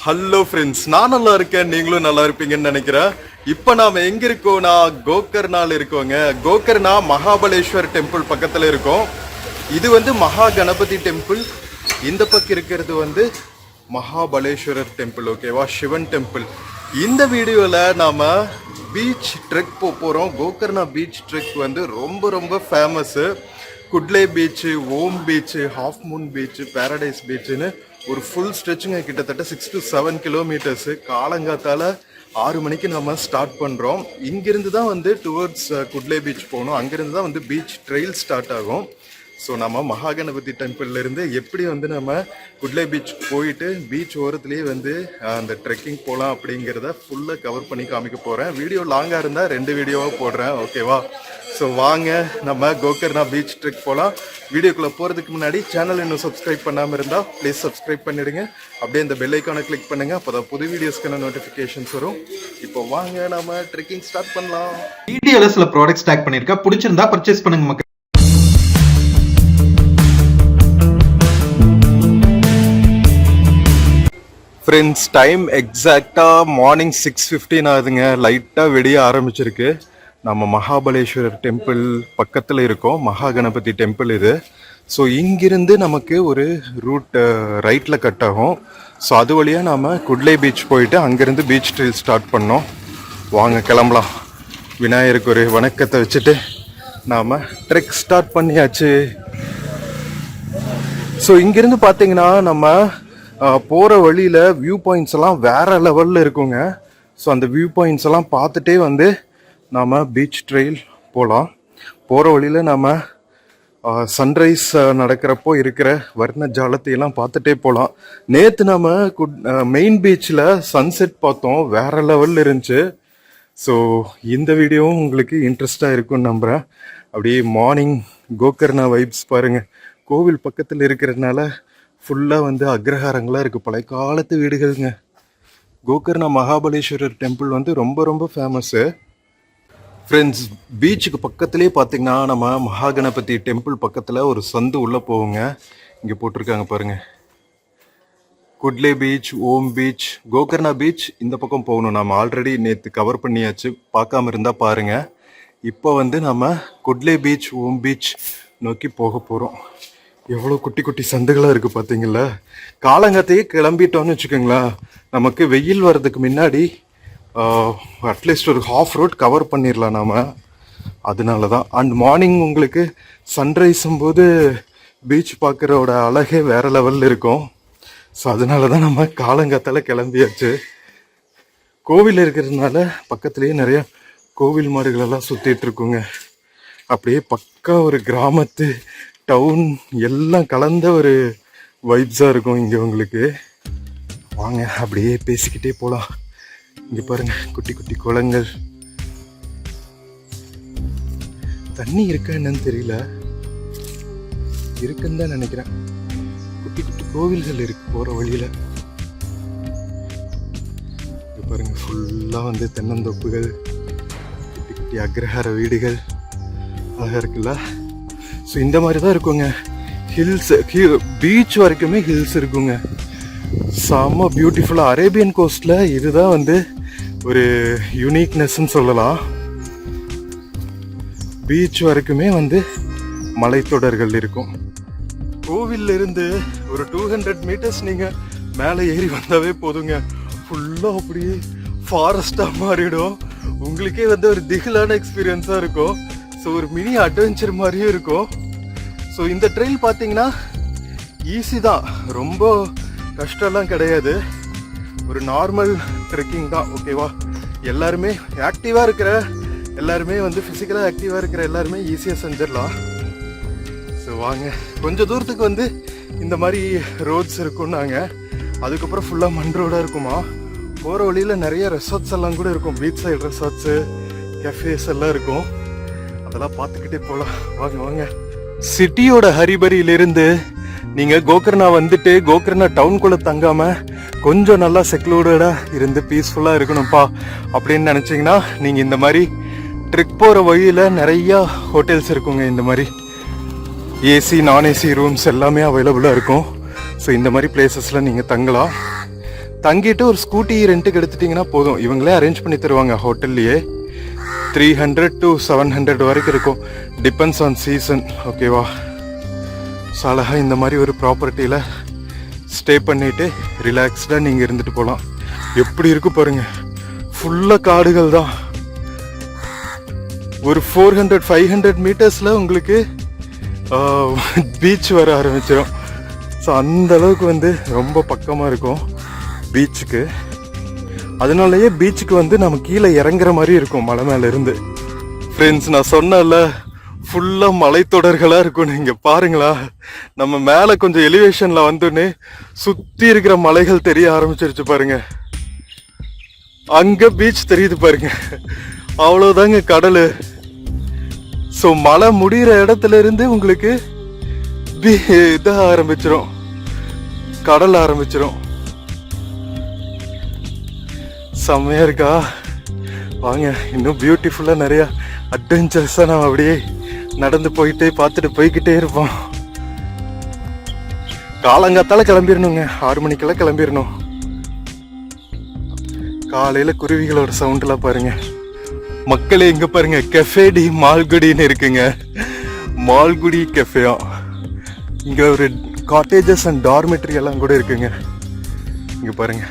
Hello friends, நான் நல்லா இருக்கேன், நீங்களும் நல்லா இருப்பீங்கன்னு நினைக்கிறேன். இப்போ நாம எங்க இருக்கோம்னா கோகர்னால இருக்கோங்க. கோகர்னா மகாபலேஸ்வர் டெம்பிள் பக்கத்துல இருக்கோம். இது வந்து மகா கணபதி டெம்பிள். இந்த பக்கம் இருக்கிறது வந்து மகாபலேஸ்வரர் டெம்பிள், ஓகேவா, சிவன் டெம்பிள். இந்த வீடியோவில் நாம பீச் ட்ரெக் போகிறோம். கோகர்னா பீச் ட்ரெக் வந்து ரொம்ப ரொம்ப famous. Kudle beach, Om beach, half moon beach, paradise பீச்சுன்னு ஒரு ஃபுல் ஸ்ட்ரெச்சுங்க. கிட்டத்தட்ட 6 to 7 கிலோமீட்டர்ஸு. காலங்காத்தால் 6 மணிக்கு நம்ம ஸ்டார்ட் பண்ணுறோம். இங்கிருந்து தான் வந்து டுவர்ட்ஸ் குட்லே பீச் போகணும். அங்கேருந்து தான் வந்து பீச் ட்ரெயில் ஸ்டார்ட் ஆகும். ஸோ நம்ம மகாகணபதி டெம்பிள்லேருந்து எப்படி வந்து நம்ம குட்லே பீச் போயிட்டு பீச் ஓரத்துலேயே வந்து அந்த ட்ரெக்கிங் போகலாம் அப்படிங்கிறத ஃபுல்லாக கவர் பண்ணி காமிக்க போகிறேன். வீடியோ லாங்காக இருந்தால் 2 வீடியோவாக போடுறேன், ஓகேவா. ஸோ வாங்க நம்ம கோகர்னா பீச் ட்ரெக் போகலாம். வீடியோக்குள்ளே போகிறதுக்கு முன்னாடி சேனல் இன்னும் சப்ஸ்கிரைப் பண்ணாமல் இருந்தால் ப்ளீஸ் சப்ஸ்கிரைப் பண்ணிவிடுங்க. அப்படியே இந்த பெல் ஐக்கானை கிளிக் பண்ணுங்கள், அப்போ தான் புது வீடியோஸ்க்கான நோட்டிஃபிகேஷன்ஸ் வரும். இப்போ வாங்க நம்ம ட்ரெக்கிங் ஸ்டார்ட் பண்ணலாம். வீடியோவில் சில ப்ராடக்ட்ஸ் டேக் பண்ணியிருக்கேன், பிடிச்சிருந்தா பர்ச்சேஸ் பண்ணுங்க மக்கள். ஃப்ரெண்ட்ஸ், டைம் எக்ஸாக்டாக மார்னிங் 6:15 ஆகுதுங்க. லைட்டாக வெடிய ஆரம்பிச்சிருக்கு. நம்ம மகாபலேஸ்வரர் டெம்பிள் பக்கத்தில் இருக்கோம். மகா கணபதி டெம்பிள் இது. ஸோ இங்கிருந்து நமக்கு ஒரு ரூட் ரைட்டில் கட் ஆகும். ஸோ அது வழியாக நாம் குட்லே பீச் போயிட்டு அங்கேருந்து பீச் ட்ரெயில் ஸ்டார்ட் பண்ணோம். வாங்க கிளம்பலாம். விநாயகருக்கு ஒரு வணக்கத்தை வச்சுட்டு நாம் ட்ரெக் ஸ்டார்ட் பண்ணியாச்சு. ஸோ இங்கிருந்து பார்த்தீங்கன்னா நம்ம போகிற வழியில் வியூ பாயிண்ட்ஸ் எல்லாம் வேறு லெவலில் இருக்குங்க. ஸோ அந்த வியூ பாயிண்ட்ஸ் எல்லாம் பார்த்துட்டே வந்து நாம் பீச் ட்ரெயில் போகலாம். போகிற வழியில் நம்ம சன்ரைஸ் நடக்கிறப்போ இருக்கிற வர்ண ஜாலத்தையெல்லாம் பார்த்துட்டே போகலாம். நேற்று நம்ம மெயின் பீச்சில் சன்செட் பார்த்தோம், வேறு லெவலில் இருந்துச்சு. ஸோ இந்த வீடியோவும் உங்களுக்கு இன்ட்ரெஸ்டாக இருக்கும்னு நம்புகிறேன். அப்படியே மார்னிங் கோகர்னா வைப்ஸ் பாருங்கள். கோவில் பக்கத்தில் இருக்கிறதுனால ஃபுல்லாக வந்து அக்ரஹாரங்களாக இருக்குது, பழைய காலத்து வீடுகளுங்க. கோகர்னா மகாபலேஸ்வரர் டெம்பிள் வந்து ரொம்ப ரொம்ப ஃபேமஸ்ஸு. ஃப்ரெண்ட்ஸ், பீச்சுக்கு பக்கத்துலேயே பார்த்தீங்கன்னா நம்ம மகாகணபதி டெம்பிள் பக்கத்தில் ஒரு சந்து உள்ளே போவோங்க. இங்கே போட்டிருக்காங்க பாருங்கள், குட்லே பீச், ஓம் பீச், கோகர்னா பீச். இந்த பக்கம் போகணும். நம்ம ஆல்ரெடி நேற்று கவர் பண்ணியாச்சு, பார்க்காம இருந்தால் பாருங்கள். இப்போ வந்து நம்ம குட்லே பீச், ஓம் பீச் நோக்கி போக போகிறோம். எவ்வளோ குட்டி குட்டி சந்துகளாக இருக்குது பார்த்தீங்களா. காலங்காத்தையே கிளம்பிட்டோன்னு வச்சுக்கோங்களேன், நமக்கு வெயில் வர்றதுக்கு முன்னாடி அட்லீஸ்ட் ஒரு ஹாஃப் ரோட் கவர் பண்ணிடலாம் நாம். அதனால தான். அண்ட் மார்னிங் உங்களுக்கு சன்ரைஸும் போது பீச் பார்க்குறோட அழகே வேறு லெவலில் இருக்கும். ஸோ அதனால தான் நம்ம காலங்காத்தால் கிளம்பியாச்சு. கோவில் இருக்கிறதுனால பக்கத்துலேயே நிறையா கோவில் மாடுகளெல்லாம் சுற்றிட்டுருக்குங்க. அப்படியே பக்கா ஒரு கிராமத்து டவுன் எல்லாம் கலந்த ஒரு வைப்ஸாக இருக்கும் இங்கே உங்களுக்கு. வாங்க அப்படியே பேசிக்கிட்டே போகலாம். இங்கே பாருங்க, குட்டி குட்டி குளங்கள். தண்ணி இருக்கா என்னன்னு தெரியல, இருக்குன்னு தான் நினைக்கிறேன். குட்டி குட்டி கோவில்கள் இருக்கு போகிற வழியில். இங்கே பாருங்க, ஃபுல்லாக வந்து தென்னந்தோப்புகள், குட்டி குட்டி அக்ரஹார வீடுகள் அழகாக இருக்குல்ல. ஸோ இந்த மாதிரி தான் இருக்குங்க. ஹில்ஸ், பீச் வரைக்குமே ஹில்ஸ் இருக்குங்க. செம்ம பியூட்டிஃபுல்லாக. அரேபியன் கோஸ்டில் இதுதான் வந்து ஒரு யூனிக்னஸ்ன்னு சொல்லலாம். பீச் வரைக்குமே வந்து மலைத்தொடர்கள் இருக்கும். கோவில்ல இருந்து ஒரு 200 மீட்டர்ஸ் நீங்கள் மேலே ஏறி வந்தாவே போதுங்க. ஃபுல்லாக அப்படியே ஃபாரஸ்டாக மாறிடும். உங்களுக்கே வந்து ஒரு திகிலான எக்ஸ்பீரியன்ஸாக இருக்கும். ஸோ ஒரு மினி அட்வென்ச்சர் மாதிரியும் இருக்கும். ஸோ இந்த ட்ரெயில் பார்த்தீங்கன்னா ஈஸி தான், ரொம்ப கஷ்டம்லாம் கிடையாது. ஒரு நார்மல் ட்ரெக்கிங் தான், ஓகேவா. எல்லாருமே ஆக்டிவாக இருக்கிற எல்லாருமே வந்து ஃபிசிக்கலாக ஆக்டிவாக இருக்கிற எல்லாருமே ஈஸியாக செஞ்சிடலாம். ஸோ வாங்க, கொஞ்சம் தூரத்துக்கு வந்து இந்த மாதிரி ரோட்ஸ் இருக்கும்னாங்க. அதுக்கப்புறம் ஃபுல்லாக மண் ரோடாக இருக்குமா. போகிற வழியில் நிறைய ரெசார்ட்ஸ் எல்லாம் கூட இருக்கும். பீச் சைடு ரெசார்ட்ஸு, கஃபேஸ் எல்லாம் இருக்கும். அதெல்லாம் பார்த்துக்கிட்டே போகலாம். வாங்க வாங்க. சிட்டியோட ஹரிபரியிலிருந்து நீங்கள் கோகர்னா வந்துட்டு கோகர்னா டவுனுக்குள்ளே தங்காமல் கொஞ்சம் நல்லா செக்லூர்டாக இருந்து பீஸ்ஃபுல்லாக இருக்கணும்ப்பா அப்படின்னு நினச்சிங்கன்னா நீங்கள் இந்த மாதிரி ட்ரிக் போகிற வழியில் நிறையா ஹோட்டல்ஸ் இருக்குங்க. இந்த மாதிரி ஏசி, நான் ஏசி ரூம்ஸ் எல்லாமே அவைலபிளாக இருக்கும். ஸோ இந்த மாதிரி பிளேசஸில் நீங்கள் தங்கலாம். தங்கிட்டு ஒரு ஸ்கூட்டி ரெண்ட்டுக்கு எடுத்துட்டிங்கன்னா போதும், இவங்களே அரேஞ்ச் பண்ணி தருவாங்க ஹோட்டல்லையே. 300 to 700 வரைக்கும் இருக்கும், டிபெண்ட்ஸ் ஆன் சீசன். ஓகேவா? ஸோ அழகாக இந்த மாதிரி ஒரு ப்ராப்பர்ட்டியில் ஸ்டே பண்ணிவிட்டு ரிலாக்ஸ்டாக நீங்கள் இருந்துட்டு போகலாம். எப்படி இருக்கு பாருங்க, ஃபுல்லாக காடுகள் தான். ஒரு 400-500 மீட்டர்ஸில் உங்களுக்கு பீச் வர ஆரம்பிச்சிடும். ஸோ அந்த அளவுக்கு வந்து ரொம்ப பக்கமாக இருக்கும் பீச்சுக்கு. அதனாலயே பீச்சுக்கு வந்து நம்ம கீழே இறங்குற மாதிரி இருக்கும் மலை மேல இருந்து. ஃப்ரெண்ட்ஸ், நான் சொன்னல ஃபுல்லாக மலைத்தொடர்களாக இருக்கும். நீங்கள் பாருங்களா, நம்ம மேலே கொஞ்சம் எலிவேஷனில் வந்தோடனே சுற்றி இருக்கிற மலைகள் தெரிய ஆரம்பிச்சிருச்சு பாருங்க. அங்கே பீச் தெரியுது பாருங்க, அவ்வளோதாங்க கடல். ஸோ மழை முடிகிற இடத்துல இருந்து உங்களுக்கு இதாக ஆரம்பிச்சிடும், கடல் ஆரம்பிச்சிடும். செம்மையா இருக்கா? வாங்க, இன்னும் பியூட்டிஃபுல்லாக நிறையா அட்வென்ச்சர்ஸாக நம்ம அப்படியே நடந்து போயிட்டே பார்த்துட்டு போய்கிட்டே இருப்போம். காலங்காத்தால கிளம்பிடணுங்க, 6 மணிக்கெல்லாம் கிளம்பிடணும். காலையில் குருவிகளோட சவுண்டெல்லாம் பாருங்க. மக்களே இங்கே பாருங்க, கெஃபே டி மால்குடின்னு இருக்குங்க. மால்குடி கெஃபேயா. இங்கே ஒரு காட்டேஜஸ் அண்ட் டார்மெட்ரி எல்லாம் கூட இருக்குங்க. இங்கே பாருங்க,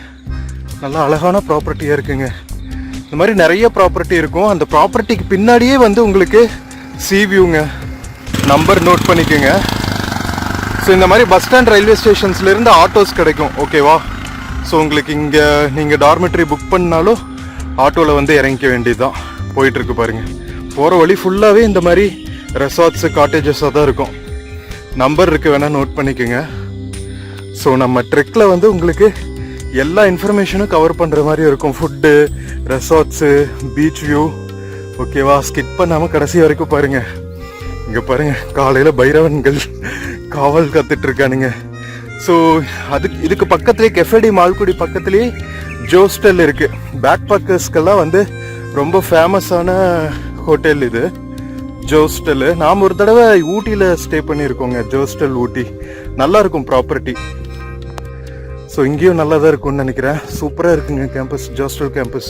நல்லா அழகான ப்ராப்பர்ட்டியாக இருக்குங்க. இந்த மாதிரி நிறைய ப்ராப்பர்ட்டி இருக்கும். அந்த ப்ராப்பர்ட்டிக்கு பின்னாடியே வந்து உங்களுக்கு சி வியூங்க. நம்பர் நோட் பண்ணிக்கோங்க. ஸோ இந்த மாதிரி பஸ் ஸ்டாண்ட், ரயில்வே ஸ்டேஷன்ஸ்லேருந்து ஆட்டோஸ் கிடைக்கும். ஓகேவா? ஸோ உங்களுக்கு இங்கே நீங்கள் டார்மெட்ரி புக் பண்ணாலும் ஆட்டோவில் வந்து இறங்கிக்க வேண்டியது தான். போயிட்டுருக்கு பாருங்கள். போகிற வழி ஃபுல்லாகவே இந்த மாதிரி ரெசார்ட்ஸு, காட்டேஜஸாக தான் இருக்கும். நம்பர் இருக்குது, வேணால் நோட் பண்ணிக்கோங்க. ஸோ நம்ம ட்ரெக்கில் வந்து உங்களுக்கு எல்லா இன்ஃபர்மேஷனும் கவர் பண்ணுற மாதிரி இருக்கும். Food, resorts, beach view. ஓகேவா? ஸ்கிப் பண்ணாமல் கடைசி வரைக்கும் பாருங்கள். இங்கே பாருங்கள், காலையில் பைரவன்கள் காவல் காத்துட்ருக்கானுங்க. ஸோ இதுக்கு பக்கத்துலேயே கெஃபேடி மால்குடி பக்கத்துலேயே ஜோஸ்டல் இருக்குது. பேக் பேக்கர்ஸ்க்கெல்லாம் வந்து ரொம்ப ஃபேமஸான ஹோட்டல் இது ஜோஸ்டல். நாம் ஒரு தடவை ஊட்டியில் ஸ்டே பண்ணியிருக்கோங்க, ஜோஸ்டல் ஊட்டி. நல்லாயிருக்கும் ப்ராப்பர்ட்டி. ஸோ இங்கேயும் நல்லா தான் இருக்கும்னு நினைக்கிறேன். சூப்பராக இருக்குங்க கேம்பஸ், ஜோஸ்டல் கேம்பஸ்.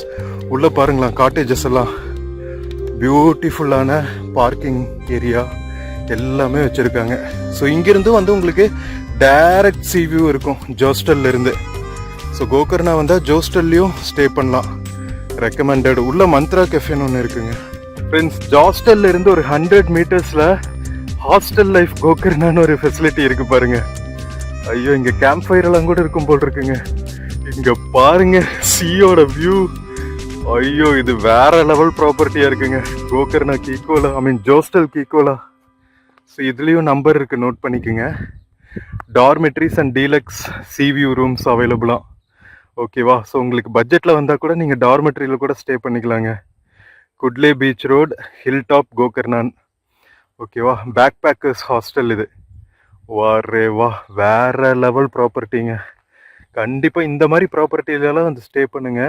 உள்ளே பாருங்களா, காட்டேஜஸ் எல்லாம் பியூட்டிஃபுல்லான பார்க்கிங் ஏரியா எல்லாமே வச்சுருக்காங்க. ஸோ இங்கேருந்து வந்து உங்களுக்கு டைரக்ட் சி வியூ இருக்கும் ஜோஸ்டல்ல இருந்து. ஸோ கோகர்னா வந்தால் ஜோஸ்டல்லையும் ஸ்டே பண்ணலாம், ரெக்கமெண்டட். உள்ள மந்த்ரா கெஃபேன்னு ஒன்று இருக்குங்க. ஃப்ரெண்ட்ஸ், ஜோஸ்டல்ல இருந்து ஒரு 100 மீட்டர்ஸில் ஹாஸ்டல் லைஃப் கோகர்னான்னு ஒரு ஃபெசிலிட்டி இருக்கு பாருங்க. ஐயோ, இங்கே கேம்ப் ஃபயர் எல்லாம் கூட இருக்கும் போல் இருக்குங்க. இங்கே பாருங்க சீயோட வியூ. ஐயோ, இது வேற லெவல் ப்ராப்பர்ட்டியாக இருக்குங்க. கோகர்னா கீக்கோலா, ஜோஸ்டல் கீக்கோலா. ஸோ இதுலேயும் நம்பர் இருக்குது, நோட் பண்ணிக்கோங்க. டார்மெட்ரிஸ் and deluxe C view rooms அவைலபிளாக. ஓகேவா? ஸோ உங்களுக்கு பட்ஜெட்டில் வந்தால் கூட நீங்கள் டார்மெட்ரியில் கூட ஸ்டே பண்ணிக்கலாங்க. Kudle beach road, hill top, கோகர்னான். ஓகேவா? பேக் பேக்கர்ஸ் ஹாஸ்டல் இது. வாரே வா, வேற லெவல் ப்ராப்பர்ட்டிங்க. கண்டிப்பாக இந்த மாதிரி ப்ராப்பர்ட்டிலலாம் வந்து ஸ்டே பண்ணுங்க,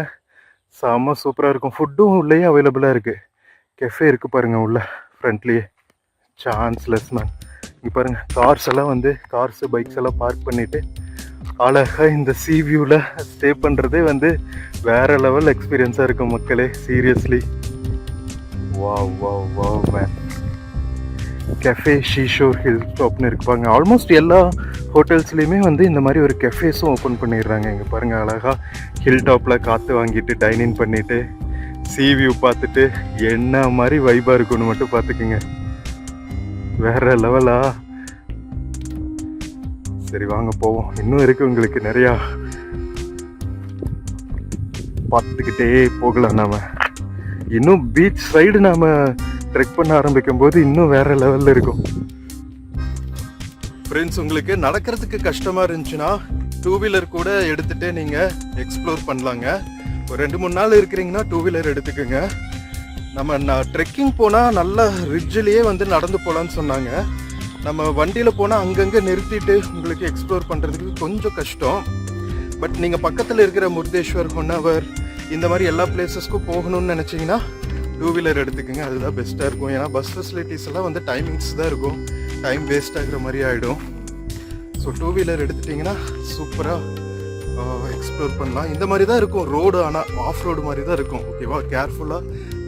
செம்ம சூப்பராக இருக்கும். ஃபுட்டும் உள்ளேயே அவைலபிளாக இருக்குது. கெஃபே இருக்குது பாருங்கள் உள்ள ஃப்ரண்ட்லேயே. Chanceless man. இங்கே பாருங்கள், கார்ஸ் எல்லாம் வந்து கார்ஸு, பைக்ஸ் எல்லாம் பார்க் பண்ணிவிட்டு அழகாக இந்த சி வியூவில் ஸ்டே பண்ணுறதே வந்து வேற லெவல் எக்ஸ்பீரியன்ஸாக இருக்கும் மக்களே. Seriously wow wow wow man. Cafe seashore hill டாப்னு இருப்பாங்க. ஆல்மோஸ்ட் எல்லா ஹோட்டல்ஸ்லேயுமே வந்து இந்த மாதிரி ஒரு கெஃபேஸும் ஓப்பன் பண்ணிடுறாங்க. இங்கே பாருங்கள், அழகாக ஹில் டாப்பில் காற்று வாங்கிட்டு டைனிங் பண்ணிவிட்டு சி வியூ பார்த்துட்டு என்ன மாதிரி வைபாக இருக்குன்னு மட்டும் பார்த்துக்குங்க. வேற லெவலா. சரி வாங்க போவோம். இன்னும் இருக்குது உங்களுக்கு நிறையா, பார்த்துக்கிட்டே போகலாம். நாம் இன்னும் பீச் சைடு நாம் ட்ரெக் பண்ண ஆரம்பிக்கும் போது இன்னும் வேற லெவலில் இருக்கும். ஃப்ரெண்ட்ஸ், உங்களுக்கு நடக்கிறதுக்கு கஷ்டமாக இருந்துச்சுன்னா 2 வீலர் கூட எடுத்துகிட்டு நீங்கள் எக்ஸ்ப்ளோர் பண்ணலாங்க. ஒரு 2-3 நாள் இருக்கிறீங்கன்னா 2 வீலர் எடுத்துக்கோங்க. நம்ம ட்ரெக்கிங் போனால் நல்லா ரிட்ஜிலேயே வந்து நடந்து போகலான்னு சொன்னாங்க. நம்ம வண்டியில் போனால் அங்கங்கே நிறுத்திட்டு உங்களுக்கு எக்ஸ்ப்ளோர் பண்ணுறதுக்கு கொஞ்சம் கஷ்டம். பட் நீங்கள் பக்கத்தில் இருக்கிற முருதேஸ்வர், ஹொன்னாவர், இந்த மாதிரி எல்லா பிளேசஸ்க்கும் போகணும்னு நினச்சிங்கன்னா 2 வீலர் எடுத்துக்கோங்க. அதுதான் பெஸ்ட்டாக இருக்கும். ஏன்னா பஸ் ஃபெசிலிட்டிஸ் எல்லாம் வந்து டைமிங்ஸ் தான் இருக்கும், டைம் வேஸ்ட் ஆகிற மாதிரி ஆகிடும். ஸோ 2 வீலர் எடுத்துட்டிங்கன்னா சூப்பராக எக்ஸ்ப்ளோர் பண்ணலாம். இந்த மாதிரி தான் இருக்கும் ரோடு, ஆனால் ஆஃப் ரோடு மாதிரி தான் இருக்கும். ஓகேவா, கேர்ஃபுல்லாக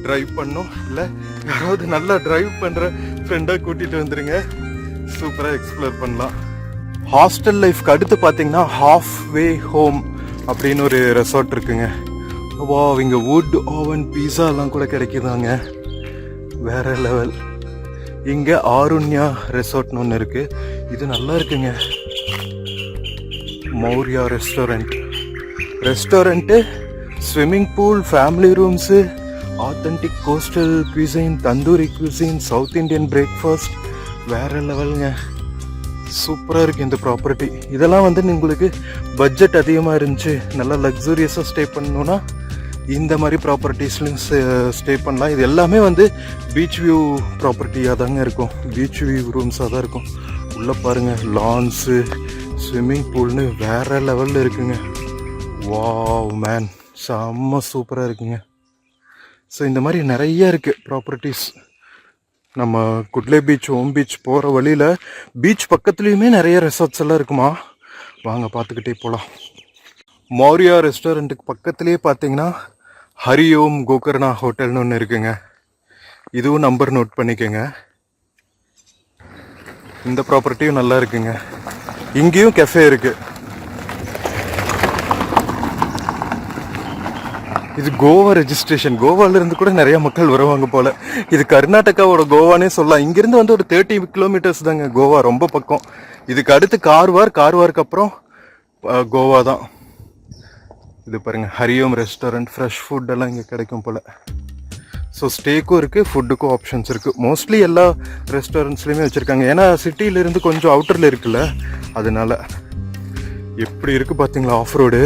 ட்ரைவ் பண்ணும். இல்லை யாராவது நல்லா ட்ரைவ் பண்ணுற ஃப்ரெண்டாக கூட்டிகிட்டு வந்துடுங்க, சூப்பராக எக்ஸ்ப்ளோர் பண்ணலாம். ஹாஸ்டல் லைஃப்க்கு அடுத்து பார்த்தீங்கன்னா ஹாஃப் வே ஹோம் அப்படின்னு ஒரு ரெசார்ட் இருக்குங்க. வா, இங்கே வுட் ஓவன் பீஸாலாம் கூட கிடைக்குதாங்க, வேற லெவல். இங்கே ஆருண்யா ரெசார்ட்னு ஒன்று இருக்குது, இது நல்லா இருக்குங்க. Maurya restaurant, swimming pool, family rooms, authentic coastal cuisine, tandoori cuisine, south Indian breakfast, வேற லெவலுங்க. சூப்பராக இருக்குது இந்த ப்ராப்பர்ட்டி. இதெல்லாம் வந்து உங்களுக்கு பட்ஜெட் அதிகமாக இருந்துச்சு, நல்லா லக்ஸூரியஸாக ஸ்டே பண்ணணுன்னா இந்த மாதிரி ப்ராப்பர்ட்டிஸ்லையும் ஸ்டே பண்ணலாம். இது எல்லாமே வந்து பீச் வியூ ப்ராப்பர்ட்டியாக தாங்க இருக்கும், பீச் வியூ ரூம்ஸாக தான் இருக்கும். உள்ளே பாருங்கள், லான்ஸு, ஸ்விம்மிங் பூல்னு வேறு லெவலில் இருக்குங்க. வாவ் மேன், செம்ம சூப்பராக இருக்குங்க. ஸோ இந்த மாதிரி நிறைய இருக்குது ப்ராப்பர்ட்டிஸ். நம்ம குட்லே பீச், ஹோம் பீச் போகிற வழியில் பீச் பக்கத்துலேயுமே நிறைய ரெசார்ட்ஸ் எல்லாம் இருக்குமா, வாங்க பார்த்துக்கிட்டே போகலாம். மௌரியா ரெஸ்டாரண்ட்டுக்கு பக்கத்துலேயே பார்த்தீங்கன்னா ஹரிஓம் கோகர்ணா ஹோட்டல்னு ஒன்று இருக்குங்க. இதுவும் நம்பர் நோட் பண்ணிக்கோங்க. இந்த ப்ராப்பர்ட்டியும் நல்லா இருக்குங்க. இங்கேயும் கெஃபே இருக்கு. இது கோவா ரெஜிஸ்ட்ரேஷன், கோவாலேருந்து கூட நிறைய மக்கள் வருவாங்க போல. இது கர்நாடகாவோட கோவானே சொல்லலாம். இங்கேருந்து வந்து ஒரு 30 கிலோமீட்டர்ஸ் தாங்க கோவா, ரொம்ப பக்கம். இதுக்கு அடுத்து கார்வாருக்கு அப்புறம் கோவா தான். இது பாருங்க, ஹரிஓம் ரெஸ்டாரண்ட், ஃப்ரெஷ் ஃபுட் எல்லாம் இங்கே கிடைக்கும் போல். ஸோ ஸ்டேக்கும் இருக்குது, ஃபுட்டுக்கும் ஆப்ஷன்ஸ் இருக்குது. மோஸ்ட்லி எல்லா ரெஸ்டாரண்ட்ஸ்லேயுமே வச்சுருக்காங்க, ஏன்னா சிட்டியிலேருந்து கொஞ்சம் அவுட்டரில் இருக்குல்ல, அதனால. எப்படி இருக்குது பார்த்தீங்களா ஆஃப் ரோடு.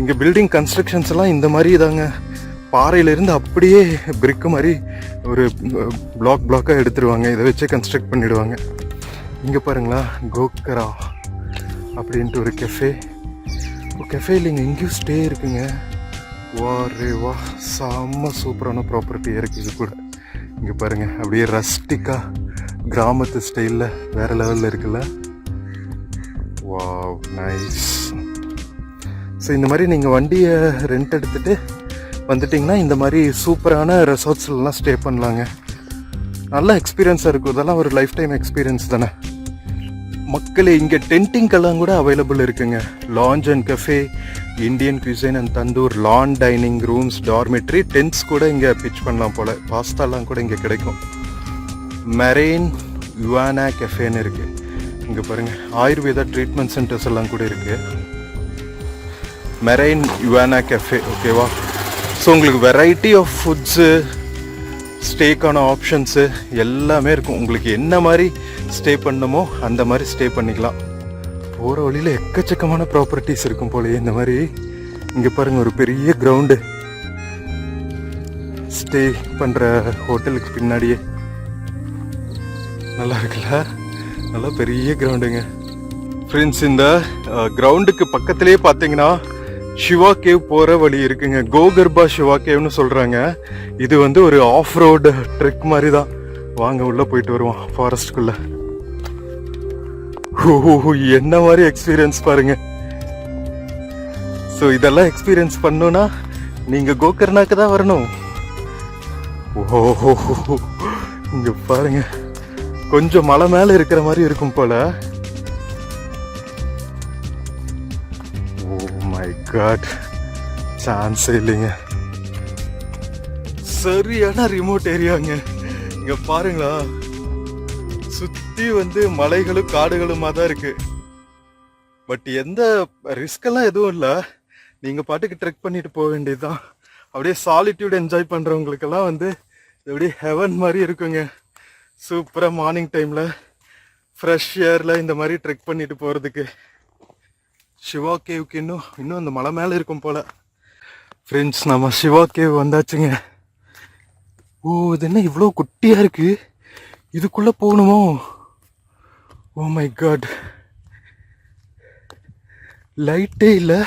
இங்கே பில்டிங் கன்ஸ்ட்ரக்ஷன்ஸ் எல்லாம் இந்த மாதிரி தாங்க, பாறையிலேருந்து அப்படியே பிரிக்கு மாதிரி ஒரு பிளாக்காக எடுத்துருவாங்க, இதை வச்சே கன்ஸ்ட்ரக்ட் பண்ணிவிடுவாங்க. இங்கே பாருங்களா, கோக்கரா அப்படின்ட்டு ஒரு கெஃபே இல்லைங்க, இங்கேயும் ஸ்டே இருக்குங்க. வா ரே வா, செம்ம சூப்பரான ப்ராப்பர்ட்டி இருக்குது இது கூட. இங்கே பாருங்கள், அப்படியே ரஸ்டிக்காக கிராமத்து ஸ்டைலில் வேறு லெவலில் இருக்குல்ல. Wow nice. ஸோ இந்த மாதிரி நீங்கள் வண்டியை ரெண்ட் எடுத்துகிட்டு வந்துட்டிங்கன்னா இந்த மாதிரி சூப்பரான ரெசார்ட்ஸ்லாம் ஸ்டே பண்ணலாங்க. நல்ல எக்ஸ்பீரியன்ஸாக இருக்கும். இதெல்லாம் ஒரு லைஃப் டைம் எக்ஸ்பீரியன்ஸ் தானே மக்களே. இங்கே டென்ட்டிங்கெல்லாம் கூட அவைலபிள் இருக்குங்க. Lounge and cafe, Indian cuisine and tandoor, lawn dining rooms, dormitory, tents கூட இங்கே பிச் பண்ணலாம் போல். பாஸ்தாலாம் கூட இங்கே கிடைக்கும். மெரெயின் யுவானா கெஃபேன்னு இருக்குது. இங்கே பாருங்கள், ஆயுர்வேதா ட்ரீட்மெண்ட் சென்டர்ஸ் எல்லாம் கூட இருக்குது. மெரெயின் யுவானா கெஃபே, ஓகேவா. ஸோ உங்களுக்கு வெரைட்டி ஆஃப் ஃபுட்ஸு, ஸ்டேக்கான ஆப்ஷன்ஸு எல்லாமே இருக்கும். உங்களுக்கு என்ன மாதிரி ஸ்டே பண்ணணுமோ அந்த மாதிரி ஸ்டே பண்ணிக்கலாம். போகிற வழியில் எக்கச்சக்கமான ப்ராப்பர்ட்டிஸ் இருக்கும் போலயே இந்த மாதிரி. இங்கே பாருங்கள், ஒரு பெரிய கிரவுண்டு, ஸ்டே பண்ணுற ஹோட்டலுக்கு பின்னாடியே. நல்லா இருக்குல்ல, நல்லா பெரிய கிரவுண்டுங்க. ஃப்ரெண்ட்ஸ், இந்த கிரவுண்டுக்கு பக்கத்துலேயே பார்த்தீங்கன்னா சிவா கேவ் போகிற வழி இருக்குங்க. கோகர்பா சிவா கேவ்னு சொல்கிறாங்க. இது வந்து ஒரு ஆஃப் ரோடு ட்ரெக் மாதிரி தான். வாங்க உள்ளே போயிட்டு வருவோம் ஃபாரஸ்ட்குள்ளே. ஓ, என்ன மாதிரி எக்ஸ்பீரியன்ஸ் பாருங்க. ஸோ இதெல்லாம் எக்ஸ்பீரியன்ஸ் பண்ணணும்னா நீங்கள் கோகர்ணாக்கு தான் வரணும். ஓஹோ, இங்கே பாருங்க, கொஞ்சம் மலை மேலே இருக்கிற மாதிரி இருக்கும் போல. காட், சான்ஸே இல்லைங்க. சரியான ரிமோட் ஏரியாங்க. இங்க பாருங்களா, சுத்தி வந்து மலைகளும் காடுகளுமா தான் இருக்கு. பட் எந்த ரிஸ்க் எல்லாம் எதுவும் இல்லை, நீங்க பாட்டுக்கு ட்ரெக் பண்ணிட்டு போக வேண்டியதுதான். அப்படியே சாலிட்யூட் என்ஜாய் பண்றவங்களுக்கெல்லாம் வந்து அப்படியே ஹெவன் மாதிரி இருக்குங்க. சூப்பரா மார்னிங் டைம்ல ஃப்ரெஷ் ஏர்ல இந்த மாதிரி ட்ரெக் பண்ணிட்டு போறதுக்கு. சிவா கேவுக்கு இன்னும் அந்த மலை மேலே இருக்கும் போல. ஃப்ரெண்ட்ஸ், நம்ம சிவா கேவ் வந்தாச்சுங்க. ஓ, இது என்ன இவ்வளோ குட்டியாக இருக்கு, இதுக்குள்ளே போகணுமோ? ஓ மை காட், லைட்டே இல்லை.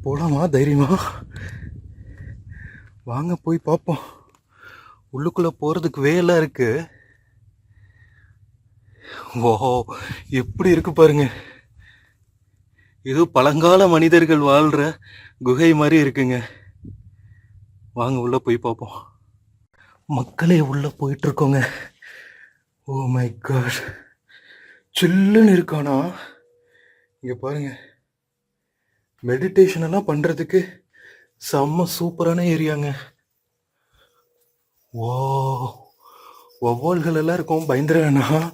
போகலாமா தைரியமா? வாங்க போய் பார்ப்போம். உள்ளுக்குள்ளே போகிறதுக்கு வேலாம் இருக்கு. ஓ, எப்படி இருக்கு பாருங்க. இது பழங்கால மனிதர்கள் வாழ்ற குகை மாதிரி இருக்குங்க. வாங்க உள்ள போய் பார்ப்போம். மக்களே உள்ள போயிட்டு இருக்கோங்க. ஓ மை காட், சில்லுன்னு இருக்கானா இங்க பாருங்க. மெடிடேஷன் எல்லாம் பண்றதுக்கு செம்ம சூப்பரான ஏரியாங்க. ஓ, வவ்வால்கள் எல்லாம் இருக்கும், பயந்துட வேணாம்.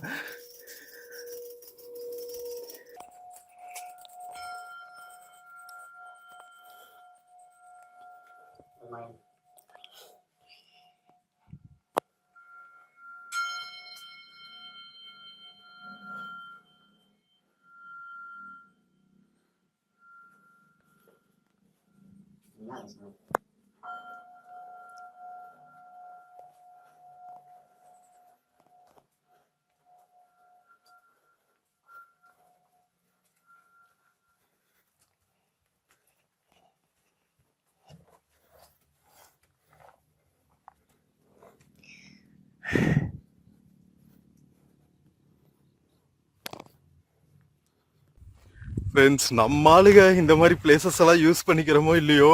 ஃப்ரெண்ட்ஸ், நம்ம ஆளுங்க இந்த மாதிரி பிளேசஸ் எல்லாம் யூஸ் பண்ணிக்கிறோமோ இல்லையோ,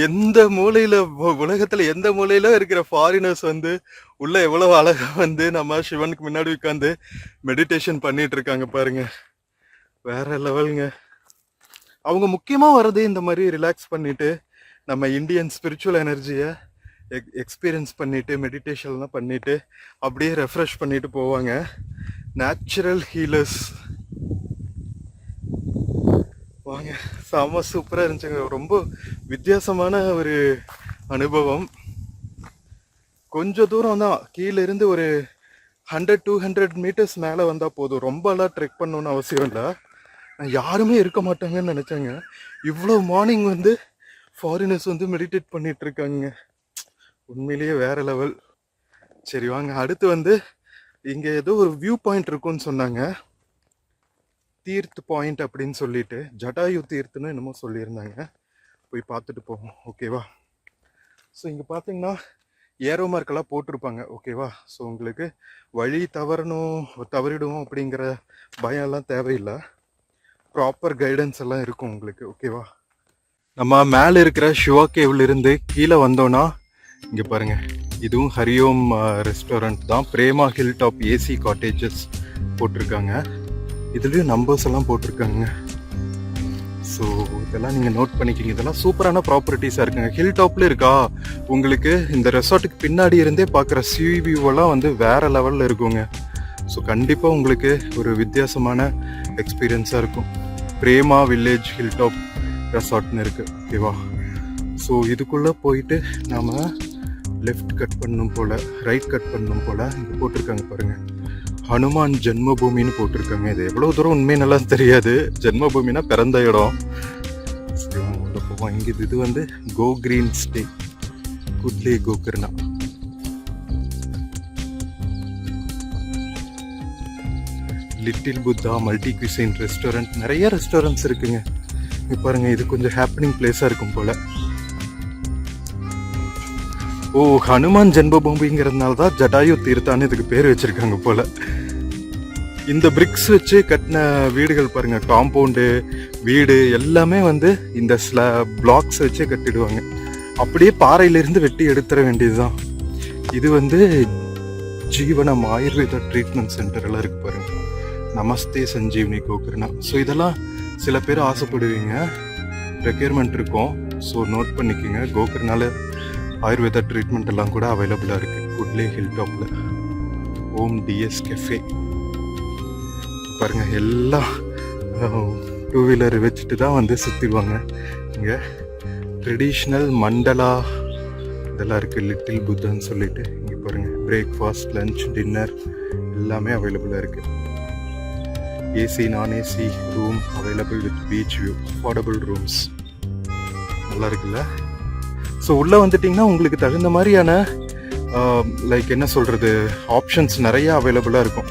எந்த மூலையில உலகத்துல எந்த மூலையில இருக்கிற ஃபாரினர்ஸ் வந்து உள்ள எவ்வளவு அழகா வந்து நம்ம சிவனுக்கு முன்னாடி உட்காந்து மெடிடேஷன் பண்ணிட்டு இருக்காங்க பாருங்க. வேற லெவலுங்க. அவங்க முக்கியமா வர்றது இந்த மாதிரி ரிலாக்ஸ் பண்ணிட்டு நம்ம இந்தியன் ஸ்பிரிச்சுவல் எனர்ஜியை எக்ஸ்பீரியன்ஸ் பண்ணிட்டு மெடிடேஷன்லாம் பண்ணிட்டு அப்படியே ரெஃப்ரெஷ் பண்ணிட்டு போவாங்க. Natural healers. வாங்க, செம சூப்பராக இருந்துச்சுங்க. ரொம்ப வித்தியாசமான ஒரு அனுபவம். கொஞ்சம் தூரம் தான், கீழே இருந்து ஒரு 100-200 மீட்டர்ஸ் மேலே வந்தால் போதும். ரொம்பலாம் ட்ரெக் பண்ணணும்னு அவசியம் இல்லை. நான் யாருமே இருக்க மாட்டாங்கன்னு நினச்சேங்க. இவ்வளோ மார்னிங் வந்து ஃபாரினர்ஸ் வந்து மெடிடேட் பண்ணிட்டு இருக்காங்க. உண்மையிலேயே வேற லெவல். சரி வாங்க, அடுத்து வந்து இங்கே ஏதோ ஒரு வியூ பாயிண்ட் இருக்குன்னு சொன்னாங்க. தீர்த் பாயிண்ட் அப்படின்னு சொல்லிட்டு, ஜடாயு தீர்த்துன்னு என்னமோ சொல்லியிருந்தாங்க. போய் பார்த்துட்டு போவோம், ஓகேவா? ஸோ இங்கே பார்த்தீங்கன்னா ஏரோ மார்க்கெல்லாம் போட்டிருப்பாங்க, ஓகேவா? ஸோ உங்களுக்கு வழி தவறிடுவோம் அப்படிங்கிற பயம் எல்லாம் தேவையில்லை. ப்ராப்பர் கைடன்ஸ் எல்லாம் இருக்கும் உங்களுக்கு, ஓகேவா? நம்ம மேலே இருக்கிற சிவா கேவ்ல இருந்து கீழே வந்தோன்னா இங்கே பாருங்க, இதுவும் ஹரியோம் ரெஸ்டாரண்ட் தான். Prema hill top AC cottages போட்டிருக்காங்க. இதுலேயும் நம்பர்ஸ் எல்லாம் போட்டிருக்காங்க. ஸோ இதெல்லாம் நீங்கள் நோட் பண்ணிக்கிங்க. இதெல்லாம் சூப்பரான ப்ராப்பர்ட்டிஸாக இருக்குங்க. ஹில் டாப்பில் இருக்கா, உங்களுக்கு இந்த ரெசார்ட்டுக்கு பின்னாடி இருந்தே பார்க்குற சி வியூவெல்லாம் வந்து வேறு லெவலில் இருக்குங்க. ஸோ கண்டிப்பாக உங்களுக்கு ஒரு வித்தியாசமான எக்ஸ்பீரியன்ஸாக இருக்கும். பிரேமா வில்லேஜ் ஹில் டாப் ரெசார்ட்னு இருக்குது, ஓகேவா? ஸோ இதுக்குள்ளே போயிட்டு நாம் லெஃப்ட் கட் பண்ணணும் போல், ரைட் கட் பண்ணணும் போல் இங்கே போட்டிருக்காங்க பாருங்கள். ஹனுமான் ஜென்மபூமின்னு போட்டிருக்காங்க. இது எவ்வளோ தூரம் உண்மையை நல்லா தெரியாது. ஜென்மபூமினா பிறந்த இடம். சரி உள்ள போவோம். இங்கே இது வந்து go green stay, Kudle Gokarna. Little Buddha multi cuisine restaurant. நிறைய ரெஸ்டாரண்ட்ஸ் இருக்குங்க. இங்கே பாருங்க, இது கொஞ்சம் ஹாப்பனிங் பிளேஸாக இருக்கும் போல. ஓ, ஹனுமான் ஜென்மபூமிங்கிறதுனால தான் ஜடாயு தீர்த்தான்னு இதுக்கு பேர் வச்சிருக்காங்க போல. இந்த பிரிக்ஸ் வச்சு கட்டின வீடுகள் பாருங்க, காம்பவுண்டு வீடு எல்லாமே வந்து இந்த பிளாக்ஸ் வச்சு கட்டிடுவாங்க. அப்படியே பாறையிலிருந்து வெட்டி எடுத்துட வேண்டியதுதான். இது வந்து ஜீவனம் ஆயுர்வேதா ட்ரீட்மெண்ட் சென்டர் எல்லாம் இருக்கு பாருங்க. நமஸ்தே சஞ்சீவ்னி கோகர்னா. ஸோ இதெல்லாம் சில பேர் ஆசைப்படுவீங்க, ரெக்யர்மெண்ட் இருக்கும். ஸோ நோட் பண்ணிக்கோங்க. கோகர்னால ஆயுர்வேதா ட்ரீட்மெண்ட் எல்லாம் கூட அவைலபிளாக இருக்குது குட்லே ஹில் டாப்பில். ஓம் டிஎஸ் கெஃபே பாருங்கள். எல்லாம் 2 வீலர் வச்சுட்டு தான் வந்து சுற்றிடுவாங்க. இங்கே ட்ரெடிஷ்னல் மண்டலா இதெல்லாம் இருக்குது. லிட்டில் புத்தான்னு சொல்லிட்டு இங்கே பாருங்கள். பிரேக்ஃபாஸ்ட், லஞ்ச், டின்னர் எல்லாமே அவைலபிளாக இருக்குது. ஏசி நான் AC room available with beach view, affordable rooms. நல்லா இருக்குல்ல? ஸோ உள்ளே வந்துட்டிங்கன்னா உங்களுக்கு தகுந்த மாதிரியான லைக் என்ன சொல்கிறது, ஆப்ஷன்ஸ் நிறையா அவைலபிளாக இருக்கும்.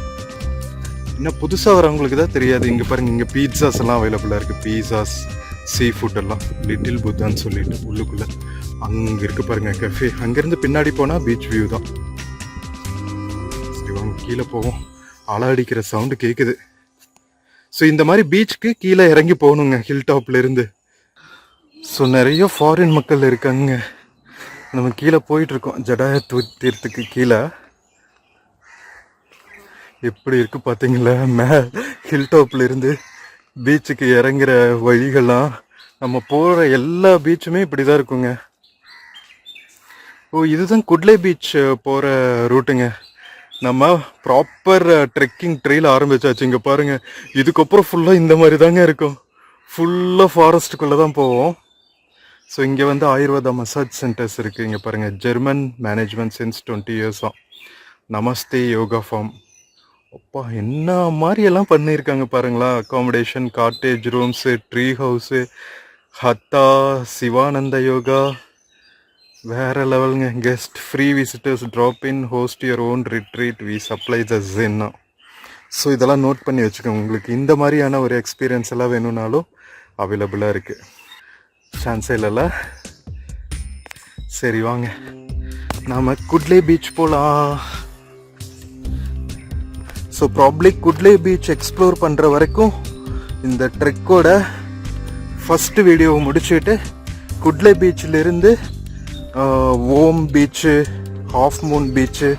இன்னும் புதுசாக வரவங்களுக்கு தான் தெரியாது. இங்கே பாருங்கள், இங்கே பீட்சாஸ் எல்லாம் அவைலபிளாக இருக்குது. பீஸாஸ், சீ ஃபுட் எல்லாம். லிட்டில் புத்தான்னு சொல்லிட்டு உள்ளுக்குள்ளே அங்கே இருக்குது பாருங்கள் கஃபே. அங்கேருந்து பின்னாடி போனால் பீச் வியூ தான். சரி வாங்க கீழே போவோம். அலை அடிக்கிற சவுண்டு கேட்குது. ஸோ இந்த மாதிரி பீச்சுக்கு கீழே இறங்கி போகணுங்க ஹில் டாப்ல இருந்து. ஸோ நிறைய ஃபாரின் மக்கள் இருக்காங்க. நம்ம கீழே போயிட்டு இருக்கோம் ஜடாய தீர்த்துக்கு கீழே. எப்படி இருக்கு பார்த்தீங்களா? ஹில் டாப்ல இருந்து பீச்சுக்கு இறங்குற வழிகள்லாம் நம்ம போகிற எல்லா பீச்சுமே இப்படி தான் இருக்குங்க. ஓ, இதுதான் குட்லே பீச் போகிற ரூட்டுங்க. நம்ம ப்ராப்பர் ட்ரெக்கிங் ட்ரெயில் ஆரம்பிச்சாச்சு. இங்கே பாருங்கள், இதுக்கப்புறம் ஃபுல்லாக இந்த மாதிரி தாங்க இருக்கும். ஃபுல்லாக ஃபாரஸ்ட்டுக்குள்ளே தான் போவோம். ஸோ இங்கே வந்து ஆயுர்வேதா மசாஜ் சென்டர்ஸ் இருக்குது. இங்கே பாருங்கள், ஜெர்மன் மேனேஜ்மெண்ட் சின்ஸ் 20 இயர்ஸாக. நமஸ்தே யோகா ஃபார்ம். அப்பா, என்ன மாதிரியெல்லாம் பண்ணியிருக்காங்க பாருங்களா. Accommodation, cottage rooms, tree house, Hatha, Sivananda yoga, வேற லெவலுங்க. Guest free visitors drop in, host your own retreat, we supply the jenna. So இதெல்லாம் நோட் பண்ணி வச்சுக்கோங்க. உங்களுக்கு இந்த மாதிரியான ஒரு எக்ஸ்பீரியன்ஸ் எல்லாம் வேணும்னாலும் அவைலபிளாக இருக்குது. சான்ஸே இல்லைல்ல. சரி வாங்க நாம் குட்லே பீச் போகலாம். So probably Kudle beach explore பண்ணுற வரைக்கும் இந்த ட்ரெக்கோட ஃபஸ்ட்டு வீடியோவை முடிச்சுட்டு குட்லே பீச்சிலிருந்து Om beach, half moon beach,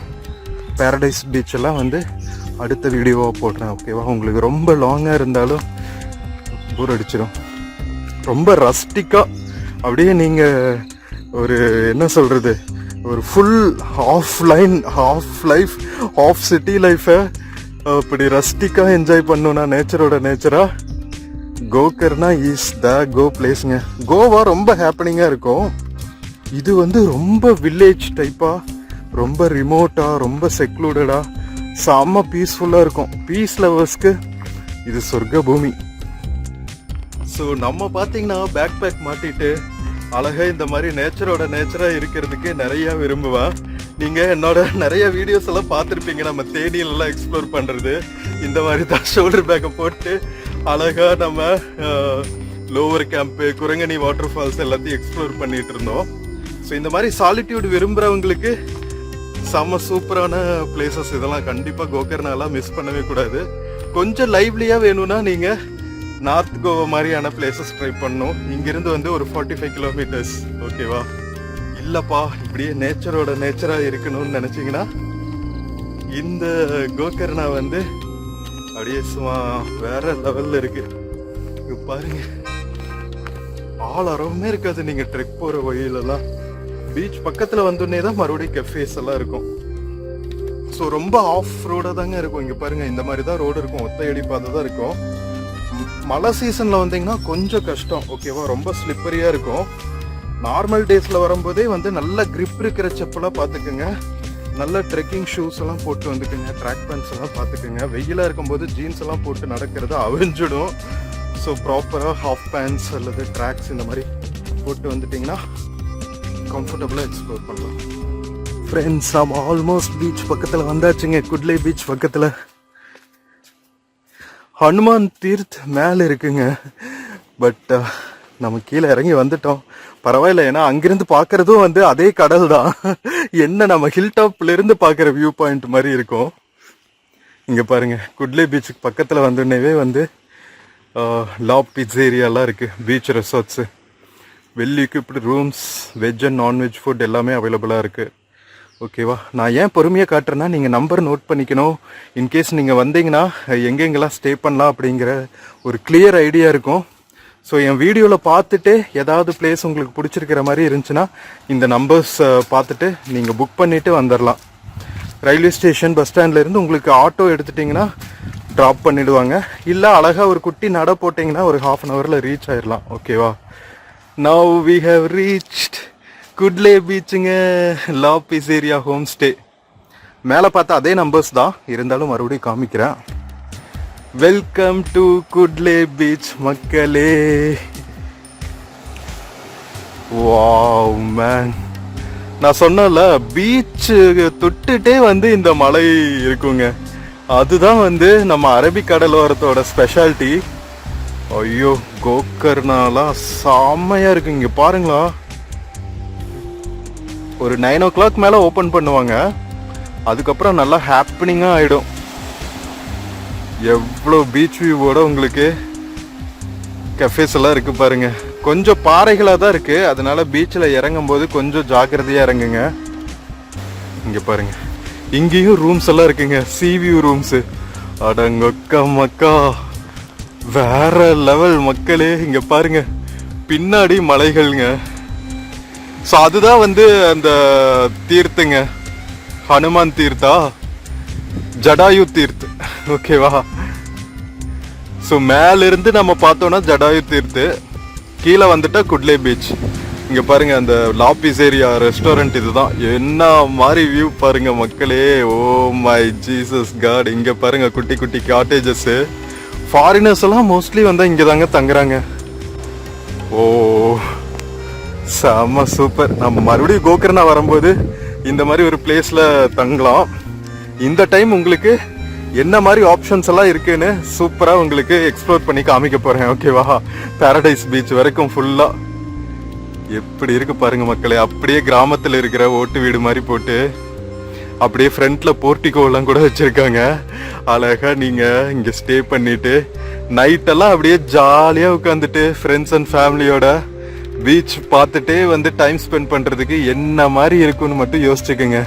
paradise பீச்செல்லாம் வந்து அடுத்த வீடியோவாக போடுறேன். ஓகேவா? உங்களுக்கு ரொம்ப லாங்காக இருந்தாலும் போர் அடிச்சிடும். ரொம்ப ரஸ்டிக்காக அப்படியே நீங்கள் ஒரு என்ன சொல்கிறது, ஒரு full half life half city லைஃபை அப்படி ரஸ்டிக்காக என்ஜாய் பண்ணணுன்னா நேச்சராக கோகர்னா இஸ் த கோ பிளேஸுங்க. கோவா ரொம்ப ஹேப்பனிங்காக இருக்கும். இது வந்து ரொம்ப வில்லேஜ் டைப்பாக, ரொம்ப ரிமோட்டாக, ரொம்ப செக்லூடடாக, செம்ம பீஸ்ஃபுல்லாக இருக்கும். பீஸ் லவர்ஸ்க்கு இது சொர்க்க பூமி. ஸோ நம்ம பார்த்தீங்கன்னா பேக் பேக் மாட்டிட்டு அழகாக இந்த மாதிரி நேச்சராக இருக்கிறதுக்கு நிறையா விரும்புவேன். நீங்கள் என்னோட நிறைய வீடியோஸ் எல்லாம் பார்த்துருப்பீங்க. நம்ம தேனியிலலாம் எக்ஸ்ப்ளோர் பண்ணுறது இந்த மாதிரி தான் ஷோல்டர் பேக்கை போட்டு அழகாக நம்ம lower camp, Kurangani waterfalls எல்லாத்தையும் எக்ஸ்ப்ளோர் பண்ணிட்டு இருந்தோம். ஸோ இந்த மாதிரி சாலிட்யூட் விரும்புகிறவங்களுக்கு செம்ம சூப்பரான பிளேசஸ் இதெல்லாம். கண்டிப்பாக கோகர்னாலாம் மிஸ் பண்ணவே கூடாது. கொஞ்சம் லைவ்லியாக வேணும்னா நீங்கள் நார்த் கோவா மாதிரியான பிளேசஸ் ட்ரை பண்ணணும். இங்கிருந்து வந்து ஒரு 45 கிலோமீட்டர்ஸ். ஓகேவா? இல்லைப்பா, இப்படியே நேச்சராக இருக்கணும்னு நினச்சிங்கன்னா இந்த கோகர்னா வந்து அப்படியே சும்மா வேற லெவலில் இருக்கு. இங்கே பாருங்க, ஆள் அரவுமே இருக்காது. நீங்கள் ட்ரெக் போகிற வழியிலலாம் பீச் பக்கத்தில் வந்தோடனே தான் மறுபடியும் கெஃபேஸ் எல்லாம் இருக்கும். ஸோ ரொம்ப ஆஃப் ரோடாக தாங்க இருக்கும். இங்கே பாருங்கள், இந்த மாதிரி தான் ரோடு இருக்கும். ஒத்தையடி பாதை தான் இருக்கும். மழை சீசனில் வந்தீங்கன்னா கொஞ்சம் கஷ்டம். ஓகேவா? ரொம்ப ஸ்லிப்பரியாக இருக்கும். நார்மல் டேஸில் வரும்போதே வந்து நல்ல கிரிப் இருக்கிற செப்பலாக பார்த்துக்குங்க. நல்ல ட்ரெக்கிங் ஷூஸ் எல்லாம் போட்டு வந்துக்குங்க. ட்ராக் பேண்ட்ஸ் எல்லாம் பார்த்துக்குங்க. வெயிலாக இருக்கும்போது ஜீன்ஸ் எல்லாம் போட்டு நடக்கிறது அவிஞ்சிடும். ஸோ ப்ராப்பராக ஹாஃப் பேண்ட்ஸ் அல்லது ட்ராக்ஸ் இந்த மாதிரி போட்டு வந்துட்டிங்கன்னா கம்ஃபர்டபுளாக எக்ஸ்ப்ளோர் பண்ணலாம். ஃப்ரெண்ட்ஸ், நம்ம ஆல்மோஸ்ட் பீச் பக்கத்தில் வந்தாச்சுங்க. குட்லே பீச் பக்கத்தில் ஹனுமான் தீர்த் மேலே இருக்குங்க. பட் நம்ம கீழே இறங்கி வந்துட்டோம். பரவாயில்ல, ஏன்னா அங்கிருந்து பார்க்கறதும் வந்து அதே கடல் தான். என்ன நம்ம ஹில் டாப்ல இருந்து பார்க்குற வியூ பாயிண்ட் மாதிரி இருக்கும். இங்கே பாருங்க, குட்லே பீச்சுக்கு பக்கத்தில் வந்துடனேவே வந்து லாப் பிட்ஸேரியாலாம் இருக்குது. Beach resorts, well equipped rooms, veg and non veg food எல்லாமே அவைலபிளாக இருக்குது. ஓகேவா? நான் ஏன் பொறுமையாக காட்டுறேன்னா, நீங்கள் நம்பர் நோட் பண்ணிக்கணும். இன்கேஸ் நீங்கள் வந்தீங்கன்னா எங்கெங்கெல்லாம் ஸ்டே பண்ணலாம் அப்படிங்கிற ஒரு கிளியர் ஐடியா இருக்கும். ஸோ என் வீடியோவில் பார்த்துட்டு ஏதாவது பிளேஸ் உங்களுக்கு பிடிச்சிருக்கிற மாதிரி இருந்துச்சுன்னா இந்த நம்பர்ஸ் பார்த்துட்டு நீங்கள் புக் பண்ணிவிட்டு வந்துடலாம். ரயில்வே ஸ்டேஷன், பஸ் ஸ்டாண்ட்லேருந்து உங்களுக்கு ஆட்டோ எடுத்துட்டிங்கன்னா ட்ராப் பண்ணிவிடுவாங்க. இல்லை அழகாக ஒரு குட்டி நட போட்டிங்கன்னா ஒரு ½ அன் ஹவரில் ரீச் ஆயிடலாம். ஓகேவா? Now we have reached Kudle பீச்சுங்க. Lab pizzeria home stay. மேலே பார்த்தா அதே நம்பர்ஸ் தான், இருந்தாலும் மறுபடியும் காமிக்கிறேன். வெல்கம் டு குட்லே பீச் மக்களே. வாவ் மேன், நான் சொன்னல பீச்சு தொட்டுட்டே வந்து இந்த மலை இருக்குங்க. அதுதான் வந்து நம்ம அரபிக்கடலோரத்தோட ஸ்பெஷாலிட்டி. ஐயோ, கோகர்னாலாம் செம்மையா இருக்கு. இங்க பாருங்களா, ஒரு 9 o'clock மேலே ஓப்பன் பண்ணுவாங்க. அதுக்கப்புறம் நல்லா ஹாப்பனிங்காக ஆகிடும். எவ்வளோ பீச் வியூவோட உங்களுக்கு கஃபேஸ் எல்லாம் இருக்கு பாருங்க. கொஞ்சம் பாறைகளாக தான் இருக்கு, அதனால பீச்சில் இறங்கும் போது கொஞ்சம் ஜாக்கிரதையா இறங்குங்க. இங்க பாருங்க, இங்கேயும் ரூம்ஸ் எல்லாம் இருக்குங்க, சி வியூ ரூம்ஸ். அடங்கொக்க மக்கா, வேற லெவல் மக்களே. இங்க பாருங்க, பின்னாடி மலைகள்ங்க. ஸோ அதுதான் வந்து அந்த தீர்த்துங்க, ஹனுமான் தீர்த்தா, ஜடாயு தீர்த்து, ஓகேவா? ஸோ மேல இருந்து நம்ம பார்த்தோம்னா ஜடாயு தீர்த்து, கீழே வந்துட்டா குட்லே பீச். இங்க பாருங்க, அந்த லாபிஸ் ஏரியா ரெஸ்டாரண்ட் இதுதான். என்ன மாதிரி வியூ பாருங்க மக்களே. Oh my Jesus God. இங்க பாருங்க குட்டி குட்டி காட்டேஜஸ். ஃபாரினர்ஸ் எல்லாம் மோஸ்ட்லி வந்தா இங்க தாங்க தங்குறாங்க. ஓ செம்ம சூப்பர். நம்ம மறுபடியும் கோகர்னா வரும்போது இந்த மாதிரி ஒரு பிளேஸ்ல தங்கலாம். இந்த டைம் உங்களுக்கு என்ன மாதிரி ஆப்ஷன்ஸ் எல்லாம் இருக்குன்னு சூப்பரா உங்களுக்கு எக்ஸ்ப்ளோர் பண்ணி காமிக்க போறேன், ஓகேவா? பாரடைஸ் பீச் வரைக்கும் ஃபுல்லா எப்படி இருக்கு பாருங்க மக்களே. அப்படியே கிராமத்துல இருக்கிற ஓட்டு வீடு மாதிரி போட்டு, அப்படியே ஃப்ரண்ட்ல போர்ட்டிகோ எல்லாம் கூட வச்சிருக்காங்க. அழகா நீங்க இங்க ஸ்டே பண்ணிட்டு நைட் எல்லாம் அப்படியே ஜாலியா உட்காந்துட்டு ஃப்ரெண்ட்ஸ் அண்ட் ஃபேமிலியோட பீச் பார்த்துட்டே வந்து டைம் ஸ்பெண்ட் பண்றதுக்கு என்ன மாதிரி இருக்கும்னு மட்டும் யோசிச்சுக்கோங்க.